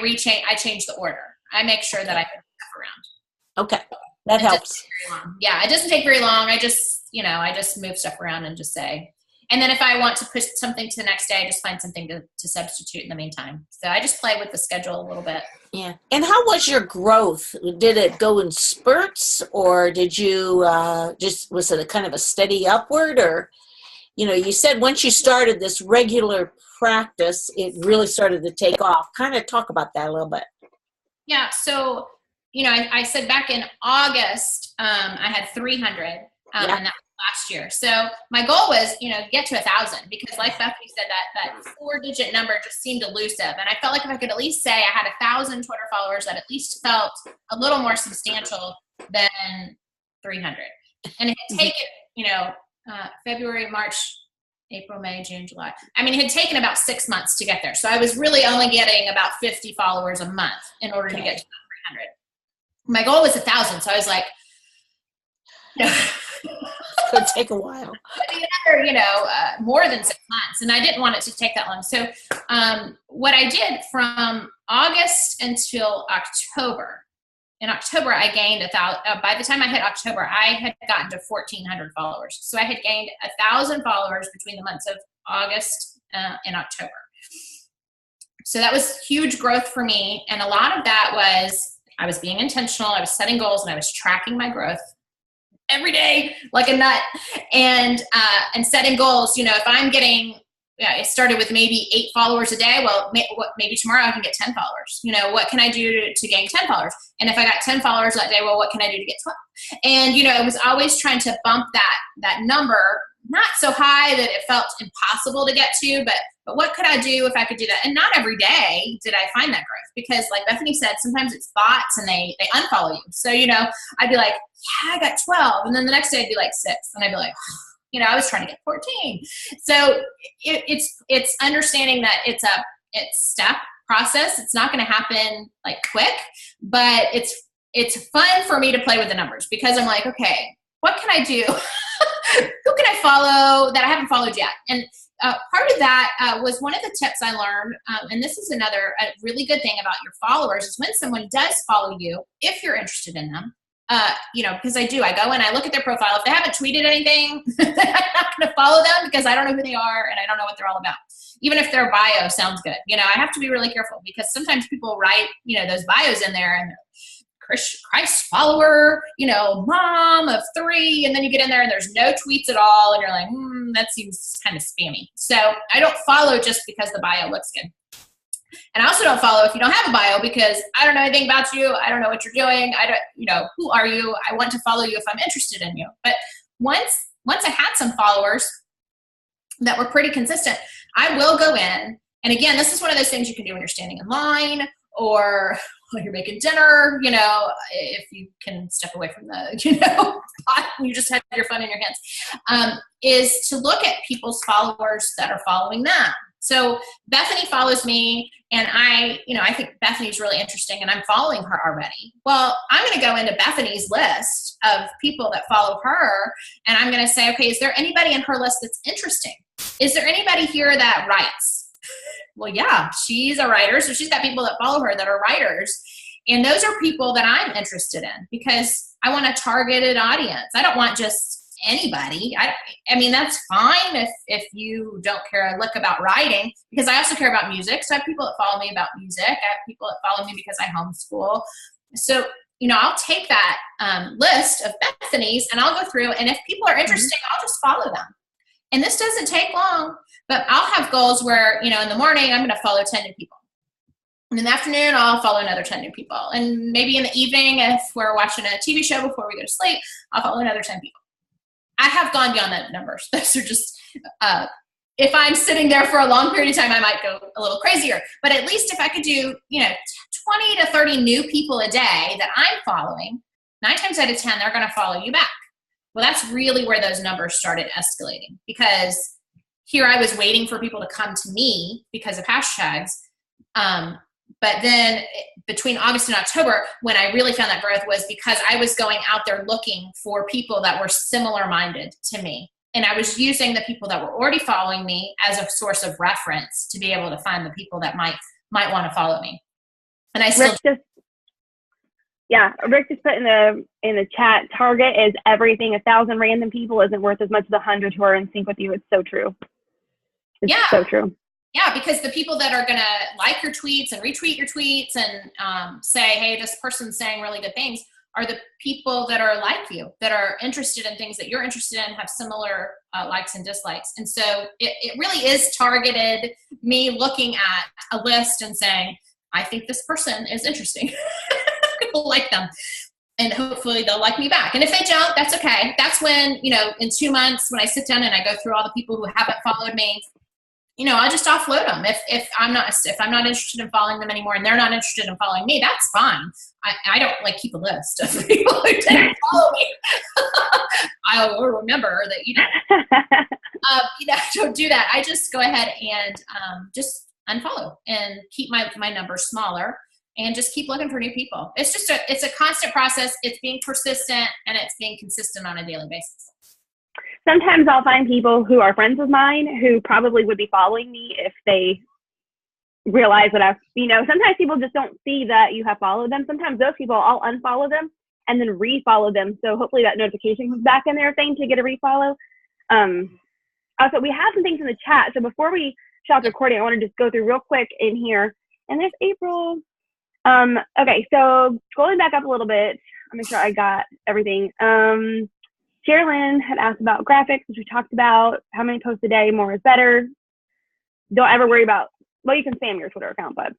change the order. I make sure that I put stuff around. Okay. That helps. Yeah, it doesn't take very long. I just move stuff around and just say. And then if I want to push something to the next day, I just find something to substitute in the meantime. So I just play with the schedule a little bit. Yeah. And how was your growth? Did it go in spurts, or did you was it a kind of a steady upward? Or, you said once you started this regular practice, it really started to take off. Kind of talk about that a little bit. Yeah. So, I said back in August, I had 300, and that was last year. So my goal was, get to 1,000, because like Bethany said, that 4-digit number just seemed elusive. And I felt like if I could at least say I had 1,000 Twitter followers, that at least felt a little more substantial than 300. And it had taken, February, March, April, May, June, July. I mean, it had taken about 6 months to get there. So I was really only getting about 50 followers a month in order to get to 300. My goal was 1,000. So I was like, It's going to take a while. More than 6 months. And I didn't want it to take that long. So what I did from August until October, in October, I gained 1,000. By the time I hit October, I had gotten to 1,400 followers. So I had gained 1,000 followers between the months of August and October. So that was huge growth for me. And a lot of that was, I was being intentional. I was setting goals and I was tracking my growth every day like a nut, and setting goals. If I'm getting, it started with maybe 8 followers a day. Well, maybe tomorrow I can get 10 followers. What can I do to gain 10 followers? And if I got 10 followers that day, well, what can I do to get 12? And, it was always trying to bump that number, not so high that it felt impossible to get to, but what could I do if I could do that? And not every day did I find that growth, because like Bethany said, sometimes it's bots and they unfollow you. So, I'd be like, yeah, I got 12. And then the next day I'd be like 6. And I'd be like, I was trying to get 14. So it's understanding that it's step process. It's not going to happen like quick, but it's fun for me to play with the numbers, because I'm like, okay, what can I do? Who can I follow that I haven't followed yet? And part of that was one of the tips I learned, and this is a really good thing about your followers, is when someone does follow you, if you're interested in them, because I go and I look at their profile. If they haven't tweeted anything, I'm not going to follow them, because I don't know who they are and I don't know what they're all about. Even if their bio sounds good, I have to be really careful, because sometimes people write, those bios in there and Christ follower, mom of 3, and then you get in there and there's no tweets at all, and you're like, that seems kind of spammy. So I don't follow just because the bio looks good. And I also don't follow if you don't have a bio, because I don't know anything about you. I don't know what you're doing. I don't, who are you? I want to follow you if I'm interested in you. But once I had some followers that were pretty consistent, I will go in. And again, this is one of those things you can do when you're standing in line, or while you're making dinner, if you can step away from the, pot and you just have your phone in your hands, is to look at people's followers that are following them. So Bethany follows me, and I think Bethany's really interesting, and I'm following her already. Well, I'm going to go into Bethany's list of people that follow her, and I'm going to say, okay, is there anybody in her list that's interesting? Is there anybody here that writes? Well, yeah, she's a writer, so she's got people that follow her that are writers. And those are people that I'm interested in because I want a targeted audience. I don't want just anybody. I mean, that's fine if you don't care a lick about writing, because I also care about music. So I have people that follow me about music. I have people that follow me because I homeschool. So, I'll take that list of Bethany's and I'll go through, and if people are interesting, I'll just follow them. And this doesn't take long, but I'll have goals where, in the morning, I'm going to follow 10 new people. And in the afternoon, I'll follow another 10 new people. And maybe in the evening, if we're watching a TV show before we go to sleep, I'll follow another 10 people. I have gone beyond that numbers. Those are just, if I'm sitting there for a long period of time, I might go a little crazier. But at least if I could do, 20 to 30 new people a day that I'm following, 9 times out of 10, they're going to follow you back. Well, that's really where those numbers started escalating, because here I was waiting for people to come to me because of hashtags. But then between August and October, when I really found that growth was because I was going out there looking for people that were similar minded to me. And I was using the people that were already following me as a source of reference to be able to find the people that might want to follow me. And I still Rick just put in the chat, target is everything. 1,000 random people isn't worth as much as 100 who are in sync with you. It's so true. It's so true. Yeah, because the people that are going to like your tweets and retweet your tweets and say, hey, this person's saying really good things, are the people that are like you, that are interested in things that you're interested in, have similar likes and dislikes. And so it really is targeted, me looking at a list and saying, I think this person is interesting. People like them. And hopefully they'll like me back. And if they don't, that's okay. That's when, in 2 months, when I sit down and I go through all the people who haven't followed me, I'll just offload them. If I'm not interested in following them anymore and they're not interested in following me, that's fine. I don't keep a list of people who didn't follow me. I will remember that you don't do that. I just go ahead and just unfollow and keep my numbers smaller and just keep looking for new people. It's a constant process. It's being persistent and it's being consistent on a daily basis. Sometimes I'll find people who are friends of mine who probably would be following me if they realize that sometimes people just don't see that you have followed them. Sometimes those people, I'll unfollow them and then refollow them. So hopefully that notification comes back in there saying to get a refollow. Also, we have some things in the chat. So before we stop recording, I want to just go through real quick in here. And there's April. Okay, so scrolling back up a little bit, I'll make sure I got everything. Sherilyn had asked about graphics, which we talked about. How many posts a day? More is better. Don't ever worry about, you can spam your Twitter account, but.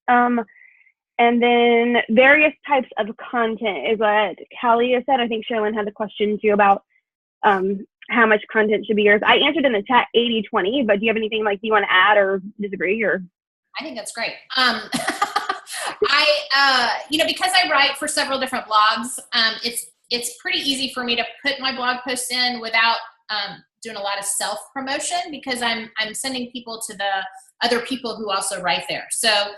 And then various types of content is what Callie said. I think Sherilyn had a question too about how much content should be yours. I answered in the chat 80-20, but do you have anything you want to add or disagree or? I think that's great. Because I write for several different blogs, it's pretty easy for me to put my blog posts in without doing a lot of self-promotion because I'm sending people to the other people who also write there. So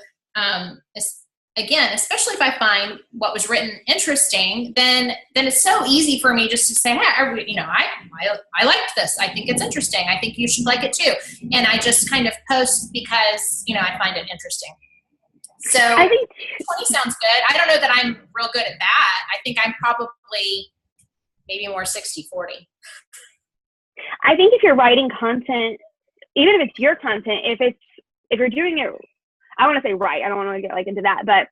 again, especially if I find what was written interesting, then it's so easy for me just to say, hey, I liked this. I think it's interesting. I think you should like it too. And I just kind of post because, I find it interesting. So I think 20 sounds good. I don't know that I'm real good at that. I think I'm probably maybe more 60-40. I think if you're writing content, even if it's your content, if you're doing it, I want to say right, I don't want to get into that, but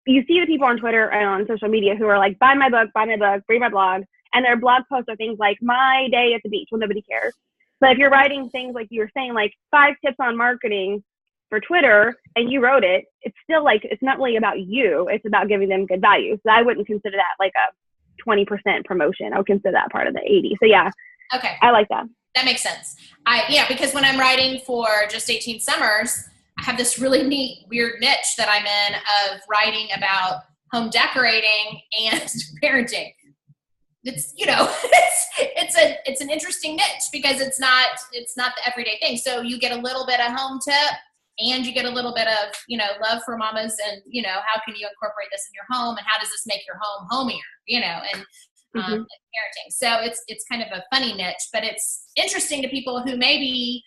you see the people on Twitter and on social media who are like, buy my book, read my blog, and their blog posts are things like my day at the beach. Well, nobody cares. But if you're writing things like you were saying, 5 tips on marketing for Twitter, and you wrote it, it's still it's not really about you. It's about giving them good value. So I wouldn't consider that a 20% promotion. I would consider that part of the 80. So yeah. Okay. I like that. That makes sense. Because when I'm writing for Just 18 Summers, have this really neat, weird niche that I'm in of writing about home decorating and parenting. It's, you know, it's an interesting niche because it's not the everyday thing. So you get a little bit of home tip and you get a little bit of, you know, love for mamas and, you know, how can you incorporate this in your home and how does this make your home homier, you know, and parenting. So it's kind of a funny niche, but it's interesting to people who maybe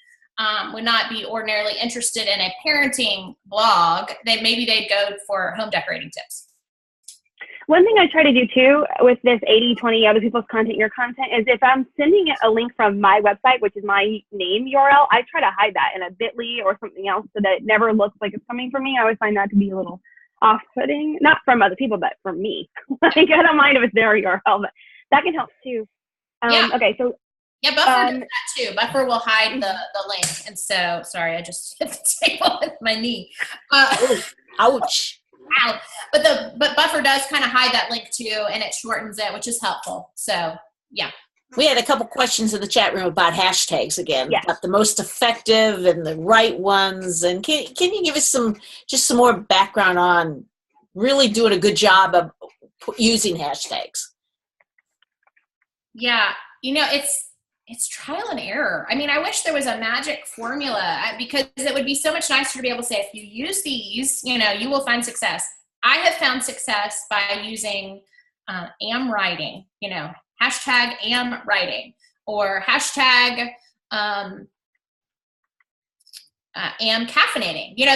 would not be ordinarily interested in a parenting blog. They'd go for home decorating tips. One thing I try to do too with this 80/20 other people's content, your content, is if I'm sending a link from my website, which is my name URL, I try to hide that in a bit.ly or something else so that it never looks like it's coming from me. I always find that to be a little off-putting, not from other people, but from me. Like, I don't mind if it's their URL, but that can help too. Yeah. Okay, so. Yeah, Buffer does that too. Buffer will hide the link. And so, sorry, I just hit the table with my knee. Ouch. Ow. But Buffer does kind of hide that link too, and it shortens it, which is helpful. So, yeah. We had a couple questions in the chat room about hashtags again, yes. about the most effective and the right ones. And can you give us some more background on really doing a good job of using hashtags? Yeah, you know, it's trial and error. I mean, I wish there was a magic formula because it would be so much nicer to be able to say, if you use these, you know, you will find success. I have found success by using am writing, you know, hashtag am writing or hashtag am caffeinating. You know,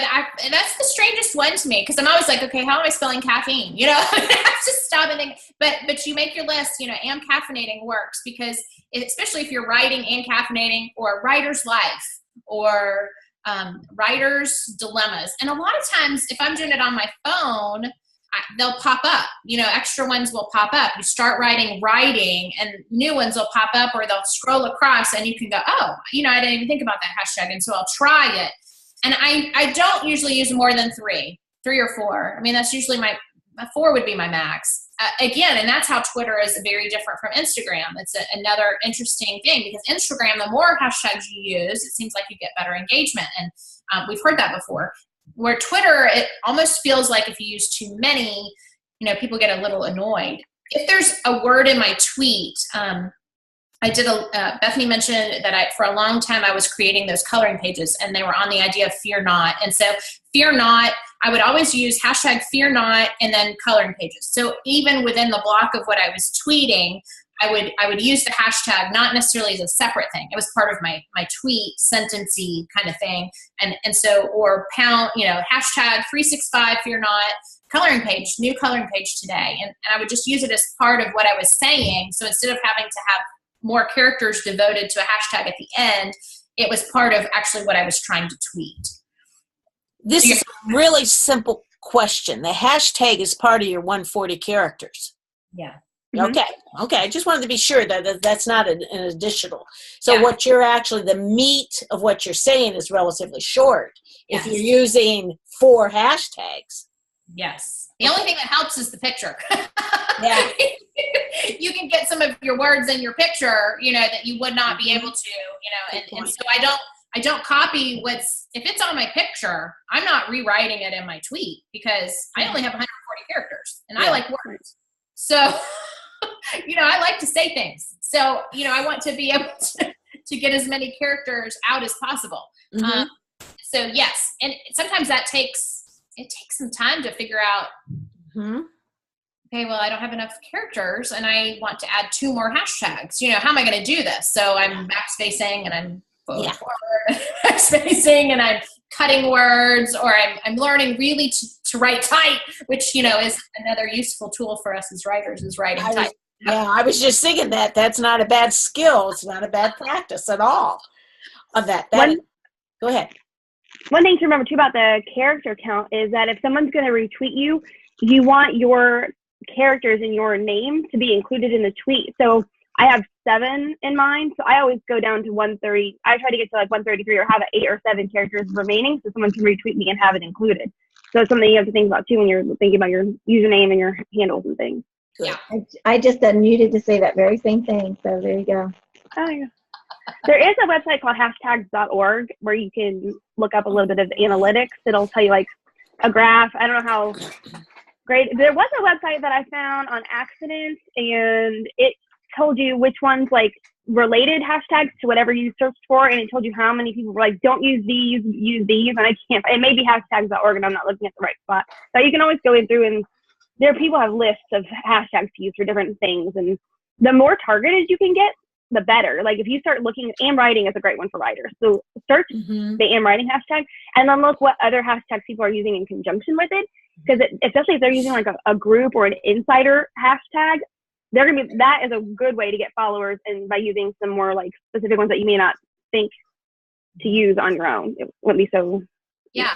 that's the strangest one to me because I'm always like, okay, how am I spelling caffeine? You know, I have to stop and think. But you make your list. You know, am caffeinating works because especially if you're writing and caffeinating or writer's life or writer's dilemmas. And a lot of times, if I'm doing it on my phone, they'll pop up. You know, extra ones will pop up. You start writing, and new ones will pop up, or they'll scroll across, and you can go, oh, you know, I didn't even think about that hashtag, and so I'll try it. And I don't usually use more than three or four. I mean, that's usually my 4 would be my max. Again, and that's how Twitter is very different from Instagram. It's another interesting thing because Instagram, the more hashtags you use, it seems like you get better engagement. And we've heard that before. Where Twitter, it almost feels like if you use too many, you know, people get a little annoyed. If there's a word in my tweet, Bethany mentioned that for a long time I was creating those coloring pages and they were on the idea of fear not. And so fear not, I would always use hashtag fear not and then coloring pages. So even within the block of what I was tweeting, I would use the hashtag not necessarily as a separate thing. It was part of my tweet sentencey kind of thing. And so, or pound, you know, hashtag 365 fear not coloring page, new coloring page today. And I would just use it as part of what I was saying. So instead of having to have more characters devoted to a hashtag at the end, it was part of actually what I was trying to tweet. This is a really simple question. The hashtag is part of your 140 characters. Yeah. Okay. I just wanted to be sure that that's not an additional. So what you're actually, the meat of what you're saying is relatively short. If you're using 4 hashtags. Yes. The only thing that helps is the picture. Yeah. You can get some of your words in your picture, you know, that you would not be able to, you know, and so I don't copy if it's on my picture, I'm not rewriting it in my tweet because I only have 140 characters and I like words. So, you know, I like to say things. So, you know, I want to be able to get as many characters out as possible. So yes. And sometimes it takes some time to figure out, okay, well, I don't have enough characters and I want to add 2 more hashtags. You know, how am I going to do this? So I'm backspacing and I'm forward, backspacing and I'm cutting words, or I'm learning really to write tight, which, you know, is another useful tool for us as writers, is writing tight. I was just thinking that's not a bad skill. It's not a bad practice at all of that. Go ahead. One thing to remember too about the character count is that if someone's going to retweet you, you want your characters in your name to be included in the tweet. So I have 7 in mind, so I always go down to 130. I try to get to like 133 or have 8 or 7 characters remaining so someone can retweet me and have it included. So it's something you have to think about too when you're thinking about your username and your handles and things. Yeah. I just unmuted to say that very same thing, so there you go. Oh, yeah. There is a website called hashtags.org where you can look up a little bit of analytics. It'll tell you like a graph. I don't know how great. There was a website that I found on accident, and it told you which ones like related hashtags to whatever you searched for, and it told you how many people were like, don't use these, use these, and I can't. It may be hashtags.org, and I'm not looking at the right spot. So you can always go in through, and there are people have lists of hashtags to use for different things, and the more targeted you can get, the better. Like if you start looking, am writing is a great one for writers. So search the am writing hashtag, and then look what other hashtags people are using in conjunction with it. Because especially if they're using like a group or an insider hashtag, they're gonna be, that is a good way to get followers, and by using some more like specific ones that you may not think to use on your own, it wouldn't be so. Yeah.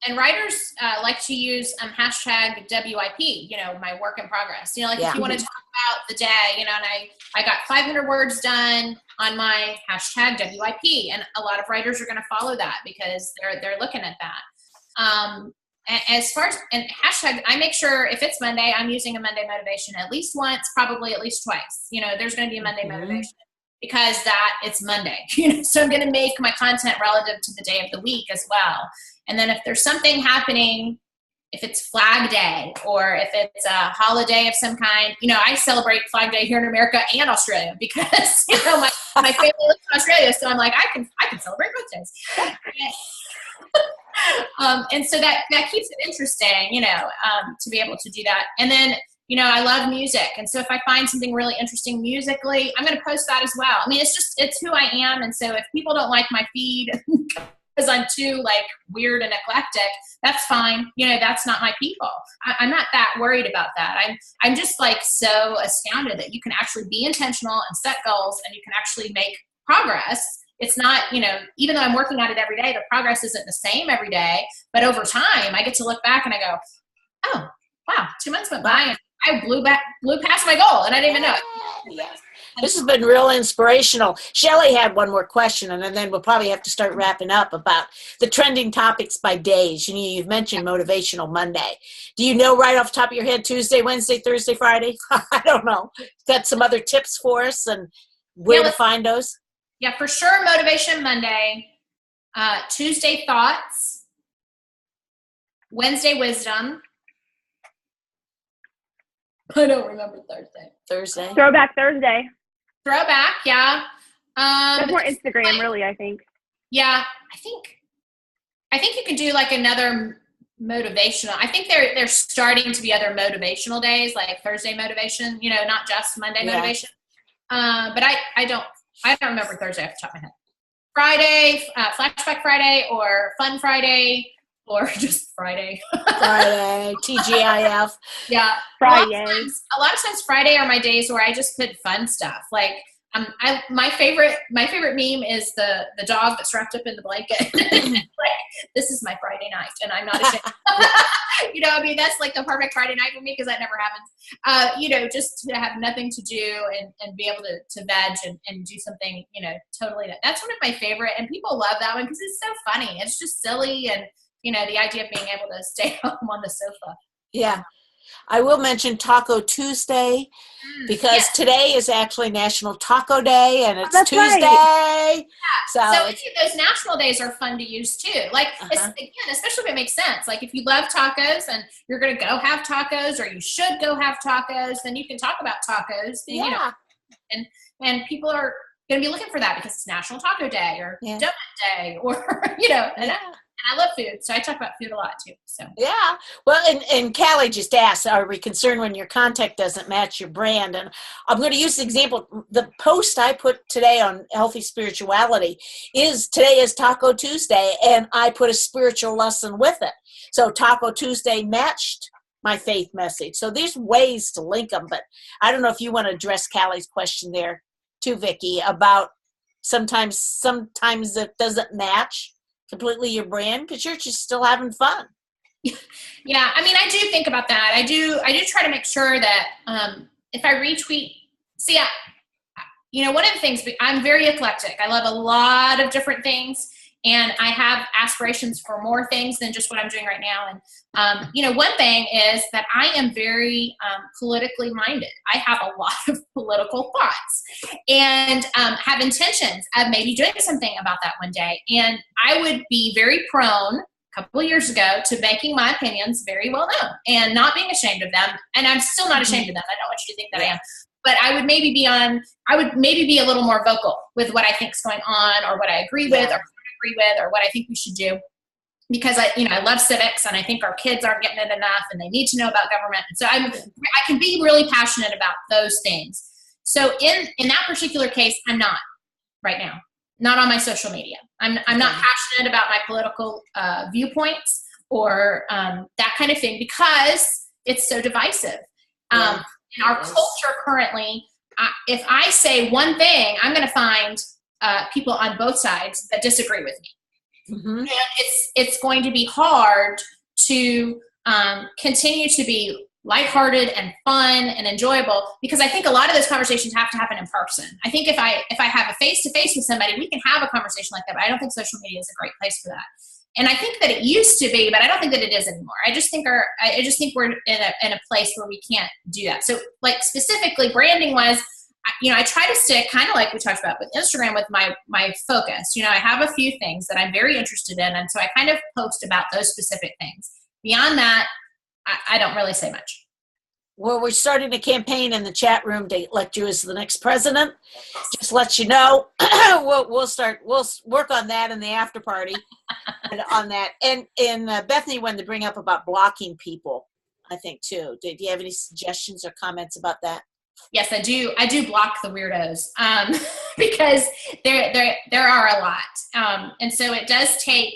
And writers like to use hashtag WIP, my work in progress. Like if you want to talk about the day, and I got 500 words done on my hashtag WIP, and a lot of writers are going to follow that because they're looking at that. As far as and hashtag, I make sure if it's Monday, I'm using a Monday motivation at least once, probably at least twice. There's going to be a Monday motivation because it's Monday. So I'm going to make my content relative to the day of the week as well. And then if there's something happening, if it's Flag Day or if it's a holiday of some kind, I celebrate Flag Day here in America and Australia because my family lives in Australia, so I'm like I can celebrate both days. And so that keeps it interesting, to be able to do that. And then I love music, and so if I find something really interesting musically, I'm going to post that as well. I mean, it's who I am, and so if people don't like my feed because I'm too like weird and eclectic, that's fine. That's not my people. I'm not that worried about that. I'm just like so astounded that you can actually be intentional and set goals, and you can actually make progress. It's not, even though I'm working at it every day, the progress isn't the same every day, but over time I get to look back and I go, oh, wow, 2 months went by and I blew past my goal and I didn't even know it. Yes. This has been real inspirational. Shelley had one more question, and then we'll probably have to start wrapping up about the trending topics by days. You've mentioned Motivational Monday. Do you know right off the top of your head, Tuesday, Wednesday, Thursday, Friday? I don't know. Got some other tips for us and where to find those? Yeah, for sure. Motivation Monday, Tuesday thoughts, Wednesday wisdom. I don't remember Thursday. Throwback Thursday. Throwback, yeah. That's more Instagram, really. I think. Yeah, I think you could do like another motivational. I think they're starting to be other motivational days, like Thursday motivation. Not just Monday motivation. But I don't remember Thursday off the top of my head. Friday, Flashback Friday, or Fun Friday, or just Friday. Friday, TGIF. Yeah, Friday. A lot of times Friday are my days where I just put fun stuff. Like my favorite meme is the dog that's wrapped up in the blanket. Like, this is my Friday night, and I'm not ashamed. That's like the perfect Friday night for me because that never happens. Just to have nothing to do and be able to veg and do something, totally. That's one of my favorite, and people love that one because it's so funny. It's just silly, and the idea of being able to stay home on the sofa. Yeah. I will mention Taco Tuesday because today is actually National Taco Day, and it's Tuesday. Right. So those national days are fun to use too. Like again, especially if it makes sense. Like if you love tacos and you're going to go have tacos, or you should go have tacos, then you can talk about tacos. Yeah. And people are going to be looking for that because it's National Taco Day or Donut Day, or And I love food, so I talk about food a lot too. So yeah, well, and Callie just asked, "Are we concerned when your content doesn't match your brand?" And I'm going to use the example. The post I put today on healthy spirituality today is Taco Tuesday, and I put a spiritual lesson with it. So Taco Tuesday matched my faith message. So there's ways to link them, but I don't know if you want to address Callie's question there too, Vicki, about sometimes it doesn't match completely your brand because you're just still having fun. Yeah, I mean, I do think about that. I do try to make sure that if I retweet, one of the things, I'm very eclectic. I love a lot of different things, and I have aspirations for more things than just what I'm doing right now. And one thing is that I am very politically minded. I have a lot of political thoughts and have intentions of maybe doing something about that one day. And I would be very prone a couple of years ago to making my opinions very well known and not being ashamed of them. And I'm still not ashamed of them. I don't want you to think that I am. But I would maybe be a little more vocal with what I think is going on, or what I agree with, or what I agree with, or what I think we should do. Because I love civics, and I think our kids aren't getting it enough, and they need to know about government. And so I can be really passionate about those things. So in that particular case, I'm not right now, not on my social media. I'm not passionate about my political viewpoints or that kind of thing, because it's so divisive. In our culture currently, if I say one thing, I'm going to find people on both sides that disagree with me. Mm-hmm. And it's going to be hard to continue to be lighthearted and fun and enjoyable, because I think a lot of those conversations have to happen in person. I think if I have a face-to-face with somebody, we can have a conversation like that, but I don't think social media is a great place for that. And I think that it used to be, but I don't think that it is anymore. I just think we're in a place where we can't do that. So, like, specifically branding wise, I try to stick, kind of like we talked about with Instagram, with my focus. I have a few things that I'm very interested in, and so I kind of post about those specific things. Beyond that, I don't really say much. Well, we're starting a campaign in the chat room to elect you as the next president. Just let you know, we'll work on that in the after party on that. And Bethany wanted to bring up about blocking people, I think, too. Do you have any suggestions or comments about that? Yes, I do. I do block the weirdos because there are a lot, and so it does take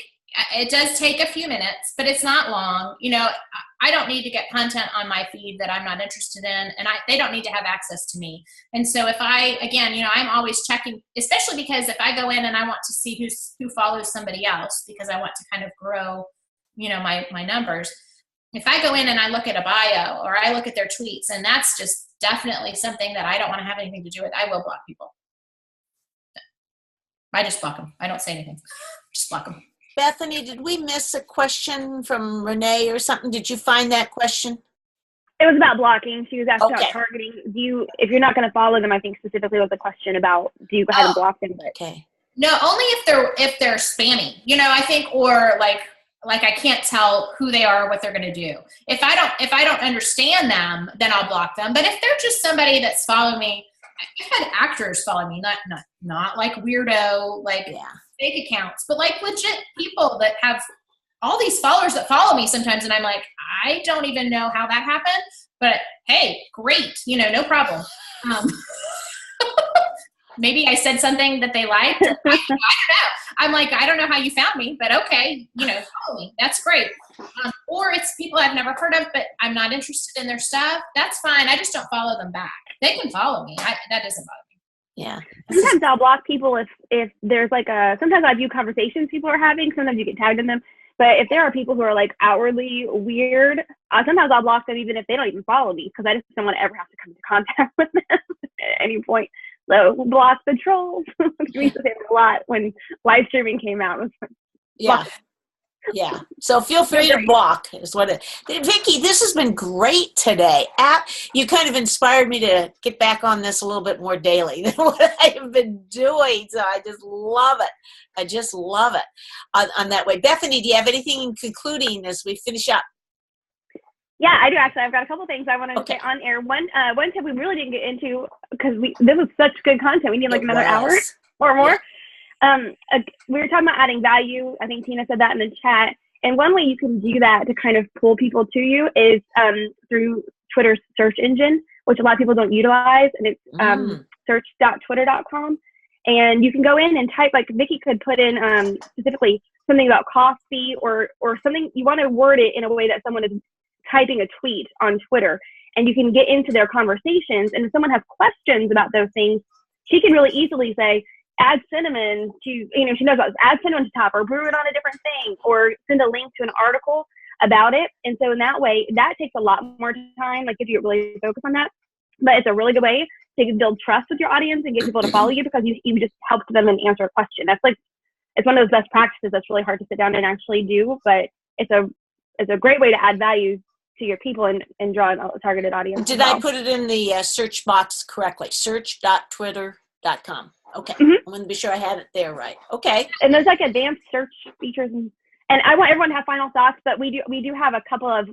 a few minutes, but it's not long. I don't need to get content on my feed that I'm not interested in, and they don't need to have access to me. And so if I'm always checking, especially because if I go in and I want to see who follows somebody else, because I want to kind of grow, my numbers. If I go in and I look at a bio or I look at their tweets, and that's just definitely something that I don't want to have anything to do with, I will block people. I just block them. I don't say anything. Just block them. Bethany, did we miss a question from Renee or something? Did you find that question? It was about blocking. She was asking about targeting. If you're not going to follow them, I think specifically was the question about, do you go ahead and block them? Okay. No, only if they're spammy, I think, or like I can't tell who they are or what they're going to do. If I don't understand them, then I'll block them. But if they're just somebody that's following me, I've had actors follow me, not like weirdo, fake accounts, but like legit people that have all these followers that follow me sometimes. And I'm like, I don't even know how that happened, but hey, great. No problem. Maybe I said something that they liked. I don't know. I'm like, I don't know how you found me, but okay, follow me. That's great. Or it's people I've never heard of, but I'm not interested in their stuff. That's fine. I just don't follow them back. They can follow me. That doesn't bother me. Yeah. Sometimes I'll block people if there's sometimes I view conversations people are having. Sometimes you get tagged in them. But if there are people who are outwardly weird, sometimes I'll block them even if they don't even follow me, because I just don't want to ever have to come into contact with them at any point. So block the trolls. We used to say that a lot when live streaming came out. Yeah. Yeah. So feel free to block is what it. Vicki, this has been great today. You kind of inspired me to get back on this a little bit more daily than what I have been doing. So I just love it. I just love it on that way. Bethany, do you have anything in concluding as we finish up? Yeah, I do actually. I've got a couple things I wanted to say on air. One tip we really didn't get into, because this was such good content. We need another hour or more. Yeah. We were talking about adding value. I think Tina said that in the chat. And one way you can do that to kind of pull people to you is through Twitter's search engine, which a lot of people don't utilize. And it's search.twitter.com. And you can go in and type, like Vicki could put in specifically something about coffee or something. You want to word it in a way that someone is typing a tweet on Twitter, and you can get into their conversations. And if someone has questions about those things, she can really easily say, add cinnamon to, she knows about this, add cinnamon to top, or brew it on a different thing, or send a link to an article about it. And so in that way, that takes a lot more time, if you really focus on that. But it's a really good way to build trust with your audience and get people to follow you, because you just helped them and answer a question. That's it's one of those best practices that's really hard to sit down and actually do, but it's a great way to add value to your people and draw a targeted audience. Did I put it in the search box correctly? Search.twitter.com. Okay. Mhm. I'm going to be sure I had it there right. Okay. And there's like advanced search features, and I want everyone to have final thoughts, but we do have a couple of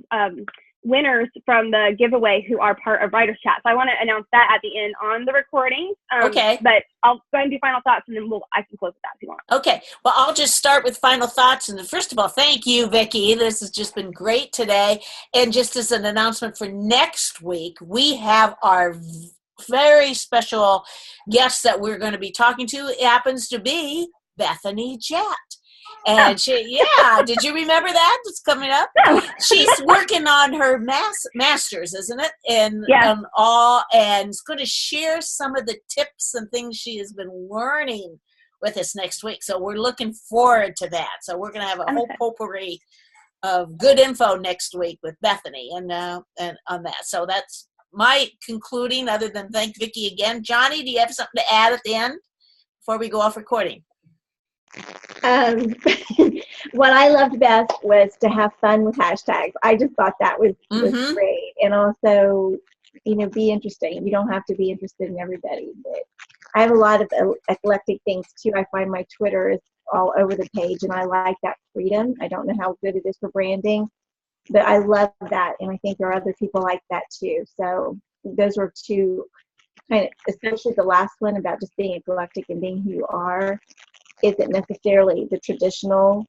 winners from the giveaway who are part of Writers Chat. So I want to announce that at the end on the recording. Okay. But I'll go ahead and do final thoughts, and then I can close with that if you want. Okay. Well, I'll just start with final thoughts. And first of all, thank you, Vicki. This has just been great today. And just as an announcement for next week, we have our very special guest that we're going to be talking to. It happens to be Bethany Jett. And did you remember that? It's coming up. No. She's working on her master's, isn't it? And Yes. And is going to share some of the tips and things she has been learning with us next week. So we're looking forward to that. So we're going to have a whole potpourri of good info next week with Bethany and on that. So that's my concluding. Other than thank Vicki again. Johnny, do you have something to add at the end before we go off recording? What I loved best was to have fun with hashtags. I just thought that was great. And also, be interesting. You don't have to be interested in everybody. But I have a lot of eclectic things too. I find my Twitter is all over the page, and I like that freedom. I don't know how good it is for branding, but I love that. And I think there are other people like that too. So those were two kind of, especially the last one about just being eclectic and being who you are. Isn't necessarily the traditional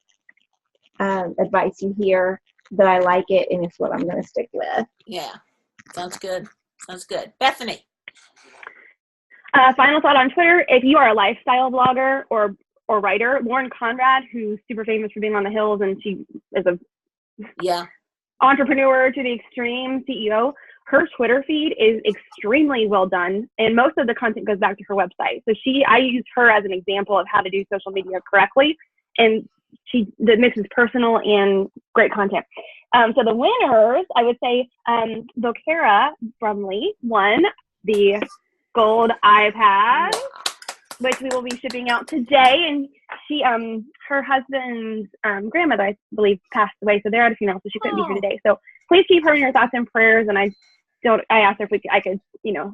advice you hear, but I like it, and it's what I'm going to stick with. Yeah, sounds good. Bethany. Final thought on Twitter: if you are a lifestyle blogger or writer, Lauren Conrad, who's super famous for being on the Hills, and she is a entrepreneur to the extreme, CEO. Her Twitter feed is extremely well done, and most of the content goes back to her website. So I use her as an example of how to do social media correctly, and that mixes personal and great content. So the winners, I would say, Bocara Brumley won the gold iPad, which we will be shipping out today. And she, her husband's grandmother, I believe, passed away, so they're at a funeral, so she couldn't be here today. So please keep her in your thoughts and prayers. And I asked her if I could,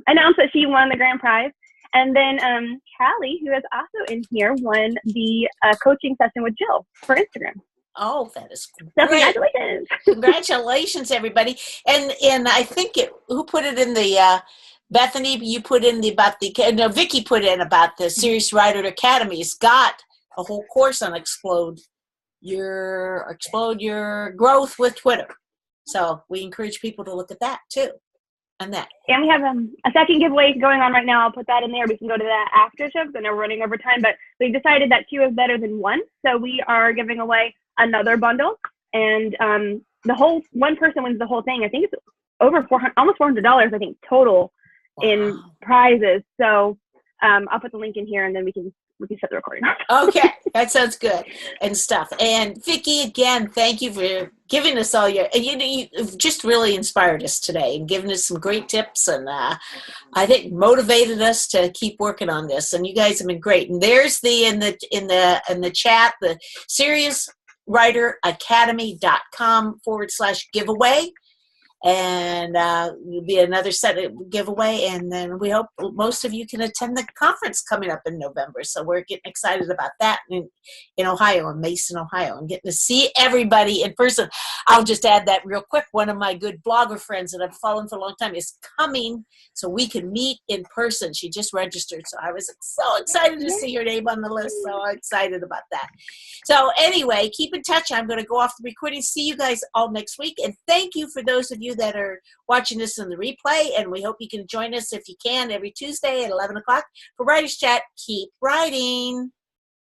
announce that she won the grand prize. And then Callie, who is also in here, won the coaching session with Jill for Instagram. Oh, that is great. So congratulations. Congratulations, everybody. And I think who put it in the, Bethany, you put in Vicki put in about the Serious Writer Academy's got a whole course on explode your growth with Twitter. So we encourage people to look at that too. And we have a second giveaway going on right now. I'll put that in there. We can go to that after show because I know we're running over time, but we've decided that 2 is better than 1. So we are giving away another bundle, and the whole one person wins the whole thing. I think it's over almost $400, I think, total in prizes. So I'll put the link in here, and then we can set the recording. Okay, that sounds good and stuff. And Vicki, again, thank you for giving us all you've just really inspired us today and given us some great tips, and I think motivated us to keep working on this. And you guys have been great. And there's in the chat, the SeriousWriterAcademy.com/giveaway. And it'll be another set of giveaway, and then we hope most of you can attend the conference coming up in November. So we're getting excited about that in Ohio, in Mason, Ohio, and getting to see everybody in person. I'll just add that real quick. One of my good blogger friends that I've followed for a long time is coming, so we can meet in person. She just registered, so I was so excited to see her name on the list. So excited about that. So anyway, keep in touch. I'm going to go off the recording. See you guys all next week, and thank you for those of you that are watching this in the replay, and we hope you can join us if you can every Tuesday at 11 o'clock for Writers Chat. Keep writing.